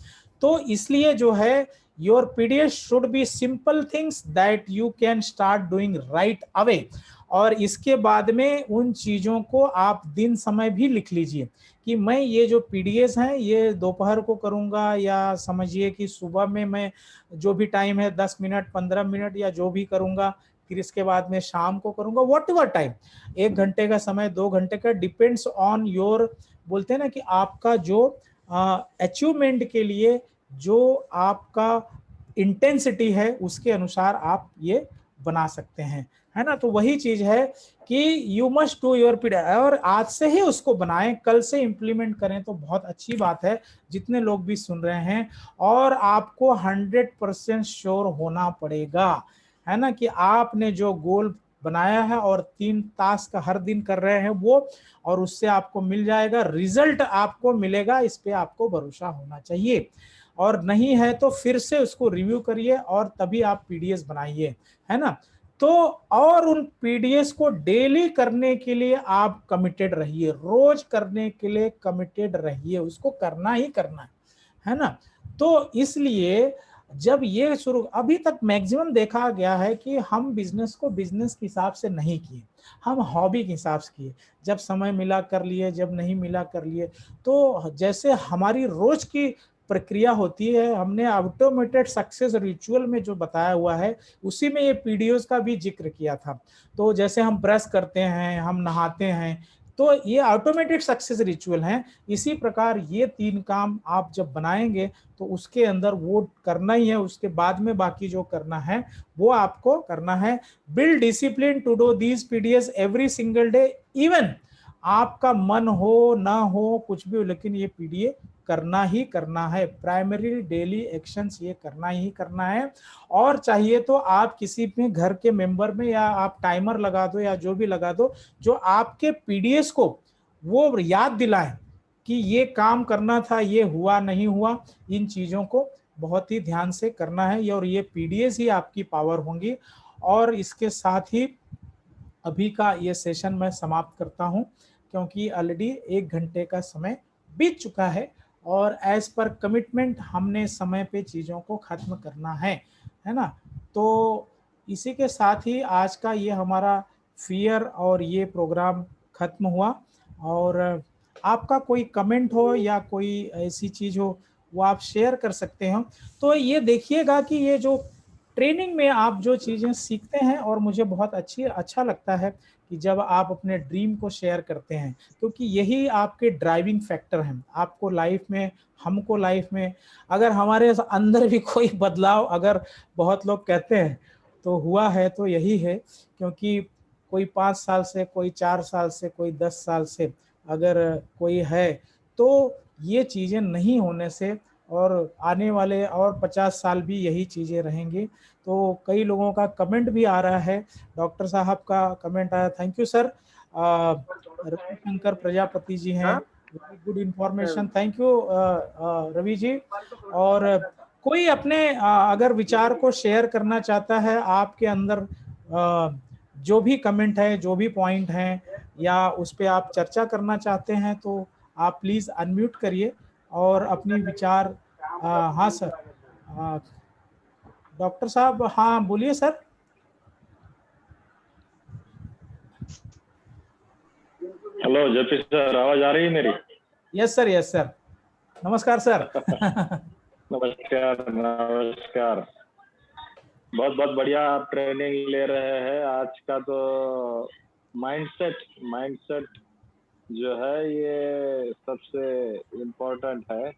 तो इसलिए जो है your PDF should be simple things that you can start doing right away। और इसके बाद में उन चीजों को आप दिन समय भी लिख लीजिए कि मैं ये जो पीडीएस हैं ये दोपहर को करूंगा, या समझिए कि सुबह में मैं जो भी टाइम है 10 मिनट 15 मिनट या जो भी करूंगा, फिर इसके बाद में शाम को करूंगा, वॉट एवर टाइम, 1 घंटे का समय 2 घंटे का, डिपेंड्स ऑन योर, बोलते हैं ना कि आपका जो अचीवमेंट के लिए जो आपका इंटेंसिटी है उसके अनुसार आप ये बना सकते हैं, है ना। तो वही चीज है कि you must do your PDF, और आज से ही उसको बनाएं, कल से इंप्लीमेंट करें तो बहुत अच्छी बात है जितने लोग भी सुन रहे हैं। और आपको 100% श्योर होना पड़ेगा, है ना, कि आपने जो गोल बनाया है और 3 टास्क हर दिन कर रहे हैं वो, और उससे आपको मिल जाएगा रिजल्ट, आपको मिलेगा, इस पे आपको भरोसा होना चाहिए। और नहीं है तो फिर से उसको रिव्यू करिए और तभी आप पीडीएस बनाइए, है ना। तो और उन पीडीएस को डेली करने के लिए आप कमिटेड रहिए, रोज करने के लिए कमिटेड रहिए, उसको करना ही करना है ना। तो इसलिए जब ये शुरू, अभी तक मैक्सिमम देखा गया है कि हम बिजनेस को बिजनेस के हिसाब से नहीं किए, हम हॉबी के हिसाब से किए, जब समय मिला कर लिए, जब नहीं मिला कर लिए। तो जैसे हमारी रोज की प्रक्रिया होती है, हमने ऑटोमेटेड सक्सेस रिचुअल में जो बताया हुआ है उसी में ये पीडीओस का भी जिक्र किया था। तो जैसे हम ब्रश करते हैं, हम नहाते हैं, तो ये ऑटोमेटेड सक्सेस रिचुअल हैं। इसी प्रकार ये 3 काम आप जब बनाएंगे तो उसके अंदर वो करना ही है, उसके बाद में बाकी जो करना है वो आपको करना है। Build discipline to do these PDS every single day, even आपका मन हो ना हो कुछ भी हो, लेकिन ये पीडीए करना ही करना है। प्राइमरी डेली एक्शंस ये करना ही करना है। और चाहिए तो आप किसी में घर के मेंबर में, या आप टाइमर लगा दो या जो भी लगा दो, जो आपके पीडीएस को वो याद दिलाएं कि ये काम करना था, ये हुआ नहीं हुआ। इन चीजों को बहुत ही ध्यान से करना है और ये पीडीएस ही आपकी पावर होंगी। और इसके साथ ही अभी का ये सेशन मैं समाप्त करता हूं, क्योंकि ऑलरेडी 1 घंटे का समय बीत चुका है और एज पर कमिटमेंट हमने समय पे चीज़ों को ख़त्म करना है ना। तो इसी के साथ ही आज का ये हमारा फियर और ये प्रोग्राम ख़त्म हुआ। और आपका कोई कमेंट हो या कोई ऐसी चीज़ हो वो आप शेयर कर सकते हो। तो ये देखिएगा कि ये जो ट्रेनिंग में आप जो चीज़ें सीखते हैं, और मुझे बहुत अच्छा लगता है कि जब आप अपने ड्रीम को शेयर करते हैं, क्योंकि यही आपके ड्राइविंग फैक्टर हैं आपको लाइफ में, हमको लाइफ में। अगर हमारे अंदर भी कोई बदलाव, अगर बहुत लोग कहते हैं तो हुआ है, तो यही है। क्योंकि कोई 5 साल से, कोई 4 साल से, कोई 10 साल से अगर कोई है, तो ये चीज़ें नहीं होने से और आने वाले और 50 साल भी यही चीज़ें रहेंगी। तो कई लोगों का कमेंट भी आ रहा है, डॉक्टर साहब का कमेंट आया, thank you sir. Ravishankar Prajapati ji हैं, very good information, thank you Ravi ji. और कोई अपने अगर विचार को शेयर करना चाहता है, आपके अंदर जो भी कमेंट है, जो भी पॉइंट हैं, या उस पर आप चर्चा करना चाहते हैं, तो आप प्लीज़ अनम्यूट करिए और अपनी विचार। हाँ सर, डॉक्टर साहब, हाँ बोलिए सर।
हेलो जेपी सर, आवाज आ रही है मेरी?
यस सर, यस सर, नमस्कार सर।
नमस्कार नमस्कार। बहुत बहुत बढ़िया आप ट्रेनिंग ले रहे हैं। आज का तो माइंडसेट जो है ये सबसे इम्पोर्टेंट है,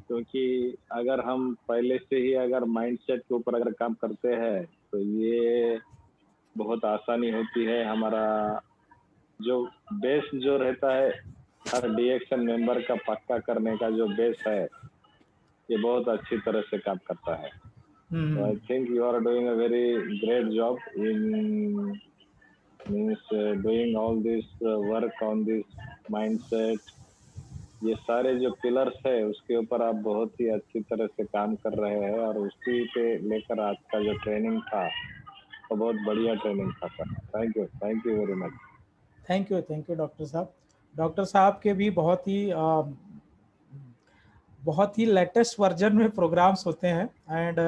क्योंकि अगर हम पहले से ही अगर माइंडसेट के ऊपर अगर काम करते हैं तो ये बहुत आसानी होती है। हमारा जो बेस जो रहता है हर डीएक्शन मेंबर का पक्का करने का जो बेस है, ये बहुत अच्छी तरह से काम करता है। So I think you are doing a very great job in doing all this work on this mindset। ये सारे जो पिलर्स है उसके ऊपर आप बहुत ही अच्छी तरह से काम कर रहे हैं, और उसी पे लेकर आज का जो ट्रेनिंग था तो बहुत बढ़िया ट्रेनिंग था sir. Thank you very much.
Thank you doctor साहब। डॉक्टर साहब के भी बहुत ही लेटेस्ट वर्जन में प्रोग्राम्स होते हैं, एंड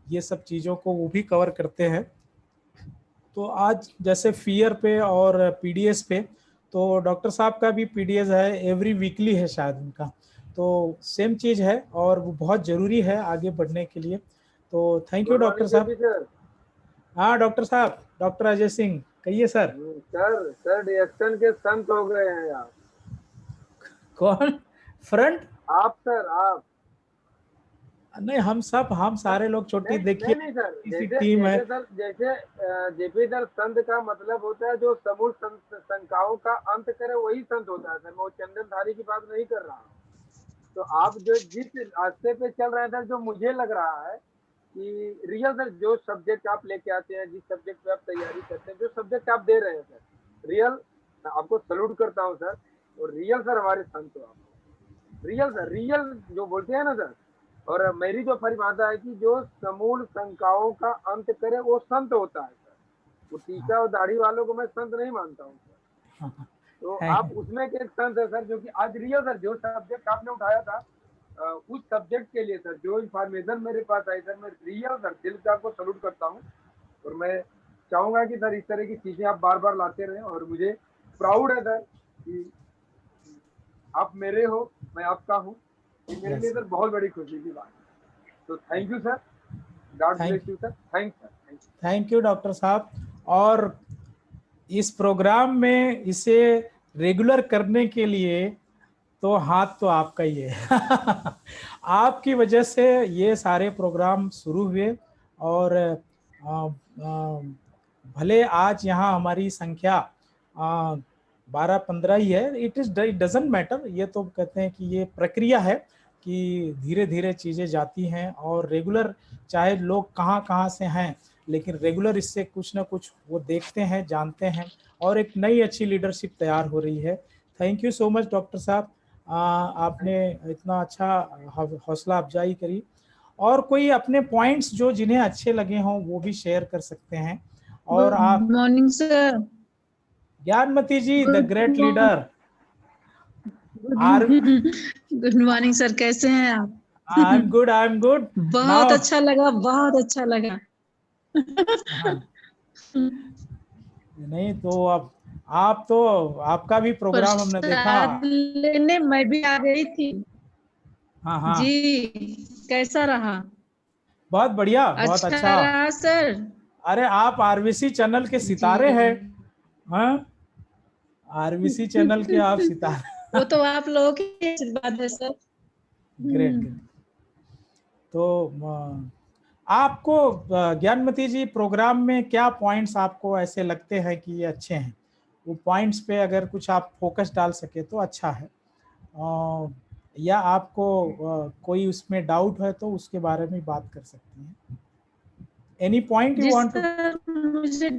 ये सब चीज़ों को वो भी कवर करते हैं। तो आज जैसे फियर पे और पीडीएस पे, तो डॉक्टर साहब का भी पीडीएस है, एवरी वीकली है शायद उनका, तो सेम चीज़ है और वो बहुत ज़रूरी है आगे बढ़ने के लिए। तो थैंक यू डॉक्टर साहब। हाँ डॉक्टर साहब, डॉक्टर अजय सिंह, कहिए सर।
सर रिएक्शन के संत हो गए हैं आप।
कौन? फ्रंट?
आप सर, आप
नहीं, हम सारे लोग छोटी, देखिए
नहीं सर,
इसी
जैसे
टीम है।
सर, जैसे जेपी सर, संत का मतलब होता है जो समूल शंकाओं का अंत करे, वही संत होता है सर। मैं वो चंदनधारी की बात नहीं कर रहा हूँ। तो आप जो जिस रास्ते पे चल रहे हैं सर, जो मुझे लग रहा है कि रियल सर, जो सब्जेक्ट आप लेके आते हैं, जिस सब्जेक्ट पे आप तैयारी करते हैं, जो सब्जेक्ट आप दे रहे हैं सर, रियल, मैं आपको सल्यूट करता हूँ सर। और रियल सर हमारे संत हो आप। रियल सर, रियल जो बोलते हैं ना सर, और मेरी जो परिभाषा है कि जो समूल शंकाओं का अंत करे वो संत होता है सर। वो टीका और दाढ़ी वालों को मैं संत नहीं मानता हूँ सर। तो आप उसमें के एक संत है सर, जो कि आज रियल सर जो सब्जेक्ट आपने उठाया था, उस सब्जेक्ट के लिए सर जो इंफॉर्मेशन मेरे पास आई सर, मैं रियल सर दिल से आपको सल्यूट करता हूँ। और मैं चाहूंगा कि सर इस तरह की चीजें आप बार बार लाते रहें, और मुझे प्राउड है सर कि आप मेरे हो, मैं आपका हूँ। ये मेरे लिए सर बहुत बड़ी खुशी की बात है। तो thank you sir, God bless you sir,
thank you doctor साहब। और इस प्रोग्राम में इसे रेगुलर करने के लिए तो हाथ तो आपका ही है। आपकी वजह से ये सारे प्रोग्राम शुरू हुए, और भले आज यहाँ हमारी संख्या 12-15 ही है, इट डजंट मैटर। ये तो कहते हैं कि ये प्रक्रिया है कि धीरे धीरे चीज़ें जाती हैं, और रेगुलर चाहे लोग कहाँ कहाँ से हैं, लेकिन रेगुलर इससे कुछ ना कुछ वो देखते हैं, जानते हैं, और एक नई अच्छी लीडरशिप तैयार हो रही है। Thank you so much doctor साहब, आपने इतना अच्छा हौसला अफजाई करी। और कोई अपने पॉइंट्स जो जिन्हें अच्छे लगे हों वो भी शेयर कर सकते हैं। और आप,
good morning sir.
Gyanmati ji, the great leader.
Good morning sir, कैसे हैं आप?
I am good.
बहुत अच्छा लगा, बहुत अच्छा लगा।
नहीं तो अब आप तो, आपका भी प्रोग्राम हमने देखा।
लेने मैं भी आ गई थी।
हाँ
जी, कैसा रहा?
बहुत बढ़िया, बहुत अच्छा
रहा सर।
अरे आप आरबीसी चैनल के सितारे हैं। हाँ, आरबीसी चैनल के आप सितारे।
वो तो आप लोगों की आशीर्वाद है सर।
ग्रेट। तो आपको ज्ञानमती जी प्रोग्राम में क्या पॉइंट्स आपको ऐसे लगते हैं कि ये अच्छे हैं? वो पॉइंट्स पे अगर कुछ आप फोकस डाल सके तो अच्छा है। या आपको कोई उसमें डाउट है तो उसके बारे में बात कर सकती हैं। एनी पॉइंट यू
जी
वांट टू?
सर, मुझे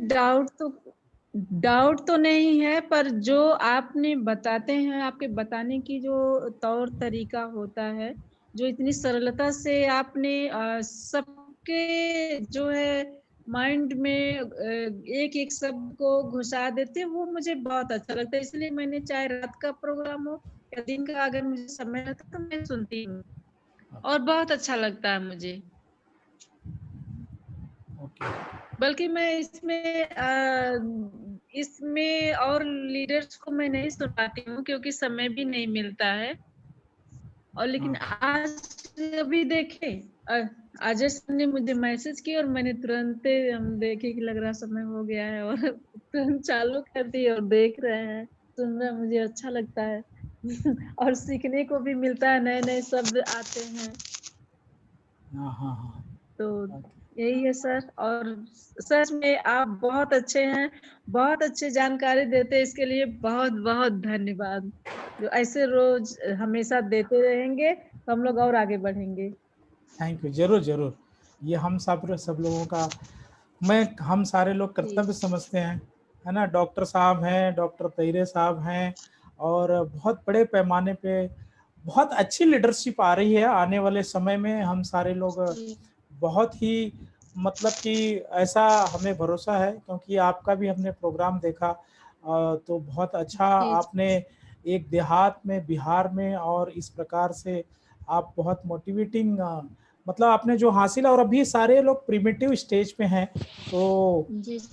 डाउट तो नहीं है, पर जो आपने बताते हैं, आपके बताने की जो तौर तरीका होता है, जो इतनी सरलता से आपने सबके जो है माइंड में एक एक शब्द को घुसा देते हैं, वो मुझे बहुत अच्छा लगता है। इसलिए मैंने चाहे रात का प्रोग्राम हो या दिन का, अगर मुझे समय रहता तो मैं सुनती हूँ और बहुत अच्छा लगता है मुझे। बल्कि मैं इसमें और लीडर्स को मैं नहीं सुन पाती हूँ क्योंकि समय भी नहीं मिलता है। और लेकिन आज अभी देखे, अजय सर ने मुझे मैसेज किया और मैंने तुरंत हम देखे कि लग रहा समय हो गया है और तुरंत चालू कर दी और देख रहे हैं। सुनना मुझे अच्छा लगता है और सीखने को भी मिलता है, नए नए शब्द आते हैं। तो यही है सर। और सच में आप बहुत अच्छे हैं, बहुत अच्छी जानकारी देते हैं, इसके लिए बहुत बहुत धन्यवाद। जो ऐसे रोज हमेशा देते रहेंगे तो हम लोग और आगे बढ़ेंगे।
Thank you. जरूर जरूर, ये हम सब लोगों का, हम सारे लोग कर्तव्य समझते हैं, है ना। डॉक्टर साहब हैं, डॉक्टर तैरे साहब हैं, और बहुत बड़े पैमाने पे बहुत अच्छी लीडरशिप आ रही है आने वाले समय में। हम सारे लोग बहुत ही मतलब कि ऐसा हमें भरोसा है, क्योंकि आपका भी हमने प्रोग्राम देखा, तो बहुत अच्छा आपने एक देहात में, बिहार में, और इस प्रकार से आप बहुत मोटिवेटिंग, मतलब आपने जो हासिल, और अभी सारे लोग प्रिमिटिव स्टेज पे हैं, तो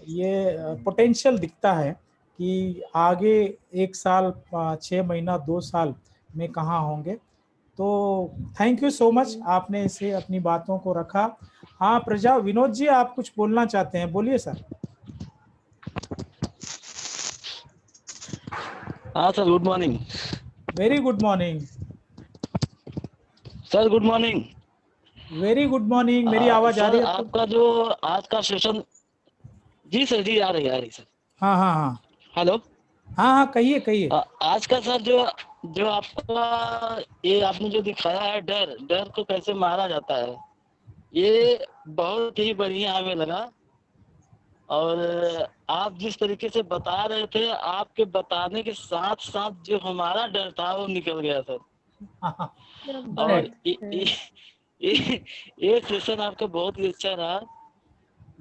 ये पोटेंशियल दिखता है कि आगे 1 साल, 6 महीना, 2 साल में कहाँ होंगे। तो थैंक यू सो मच, आपने इसे अपनी बातों को रखा। हाँ प्रजा, विनोद जी आप कुछ बोलना चाहते हैं, बोलिए सर।
हाँ sir, good morning.
Very good morning
sir, good morning.
Very good morning. मेरी आवाज आ रही है आपको?
आपका जो आज का सेशन, जी सर, जी आ रही सर।
हाँ हाँ हाँ,
हेलो।
हाँ हाँ, कहिए कहिए।
आज का सर जो आपका ये आपने जो दिखाया है, डर को कैसे मारा जाता है, ये बहुत ही बढ़िया हमें लगा। और आप जिस तरीके से बता रहे थे, आपके बताने के साथ साथ जो हमारा डर था वो निकल गया सर। और ये सेशन आपका बहुत ही अच्छा रहा।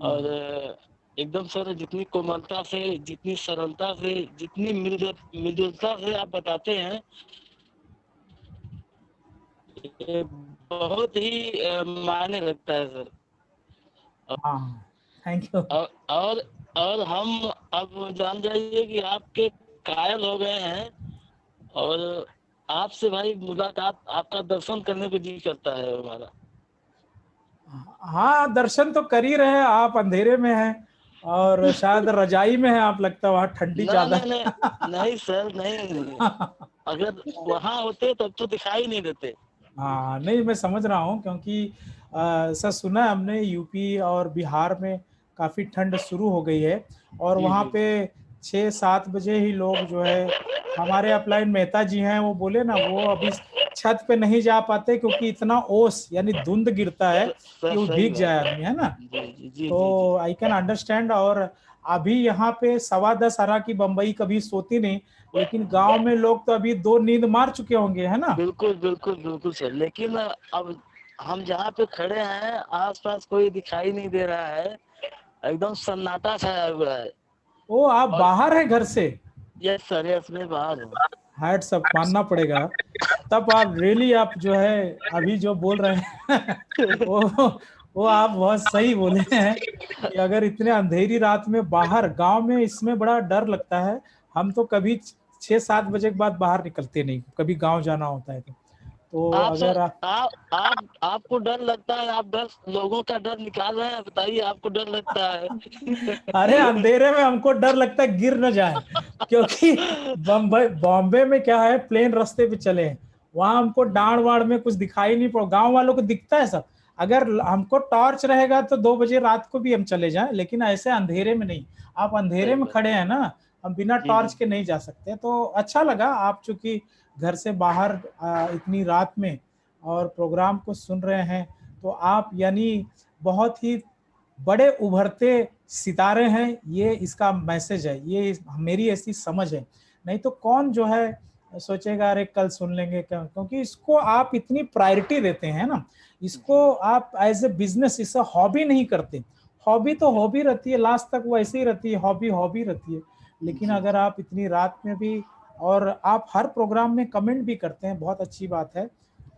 और एकदम सर, जितनी कोमलता से, जितनी सरलता से, जितनी मिलजुलता से आप बताते हैं, ये बहुत ही मायने रखता है सर।
Thank you.
और हम अब जान जाइए कि आपके कायल हो गए हैं, और आपसे भाई मुलाकात, आपका दर्शन करने को जी करता है हमारा।
हाँ, दर्शन तो कर ही रहे हैं। आप अंधेरे में हैं और शायद रजाई में हैं आप, लगता है वहाँ ठंडी ज्यादा।
नहीं सर, नहीं। अगर वहाँ होते तब तो दिखाई नहीं देते।
हाँ नहीं, मैं समझ रहा हूँ, क्योंकि सर सुना है हमने यूपी और बिहार में काफी ठंड शुरू हो गई है, और वहाँ पे 6-7 बजे ही लोग जो है, हमारे अपलाइन मेहता जी हैं, वो बोले ना, वो अभी छत पे नहीं जा पाते क्योंकि इतना ओस यानी धुंध गिरता है कि वो भीग जाए आदमी, है ना। तो आई कैन अंडरस्टैंड। और अभी यहाँ पे 10:15 आरा की बम्बई कभी सोती नहीं, लेकिन गांव में लोग तो अभी 2 नींद मार चुके होंगे, है ना।
बिल्कुल सर। लेकिन अब हम जहाँ पे खड़े हैं, आसपास कोई दिखाई नहीं दे रहा है, एकदम सन्नाटा छाया हुआ है।
ओ, आप बाहर है घर से?
यस सर, यस, मैं बाहर हूँ।
हैट सब मानना पड़ेगा। तब आप रियली, आप जो है अभी जो बोल रहे हैं वो आप बहुत सही बोले हैं कि अगर इतने अंधेरी रात में बाहर गांव में, इसमें बड़ा डर लगता है। हम तो कभी 6-7 बजे के बाद बाहर निकलते नहीं, कभी गांव जाना होता है तो अगर
आपको डर लगता है, आप लोगों का डर निकाल रहे हैं, बताइए आपको डर लगता है?
अरे अंधेरे में हमको डर लगता है गिर न जाए, क्योंकि बॉम्बे में क्या है, प्लेन रास्ते पे चले हैं, वहां हमको डांड वाड़ में कुछ दिखाई नहीं पड़ा। गांव वालों को दिखता है सब, अगर हमको टॉर्च रहेगा तो 2 बजे रात को भी हम चले जाएं, लेकिन ऐसे अंधेरे में नहीं। आप अंधेरे में खड़े हैं ना, हम बिना टॉर्च के नहीं जा सकते। तो अच्छा लगा आप चूंकि घर से बाहर इतनी रात में और प्रोग्राम को सुन रहे हैं, तो आप यानी बहुत ही बड़े उभरते सितारे हैं, ये इसका मैसेज है, ये मेरी ऐसी समझ है। नहीं तो कौन जो है सोचेगा अरे कल सुन लेंगे क्या, क्योंकि इसको आप इतनी प्रायोरिटी देते हैं ना, इसको आप एज ए बिजनेस, इसे हॉबी नहीं करते। हॉबी तो हॉबी रहती है, लास्ट तक वो ऐसे ही रहती है, हॉबी हॉबी रहती है। लेकिन अगर आप इतनी रात में भी, और आप हर प्रोग्राम में कमेंट भी करते हैं, बहुत अच्छी बात है।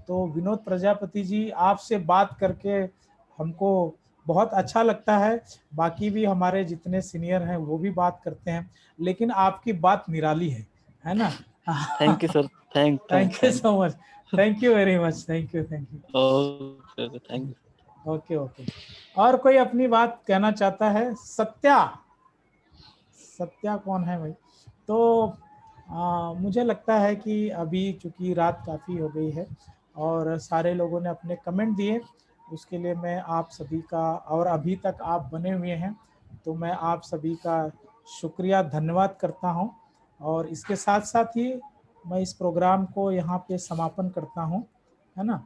तो विनोद प्रजापति जी, आपसे बात करके हमको बहुत अच्छा लगता है। बाकी भी हमारे जितने सीनियर हैं वो भी बात करते हैं, लेकिन आपकी बात निराली है ना।
Thank you sir,
thank you so much, thank you very much, thank you.
Okay, thank you.
Okay okay. और कोई अपनी बात कहना चाहता है? सत्या कौन है भाई? तो मुझे लगता है कि अभी चूंकि रात काफ़ी हो गई है और सारे लोगों ने अपने कमेंट दिए, उसके लिए मैं आप सभी का, और अभी तक आप बने हुए हैं तो मैं आप सभी का शुक्रिया धन्यवाद करता हूं। और इसके साथ साथ ही मैं इस प्रोग्राम को यहाँ पे समापन करता हूं, है ना।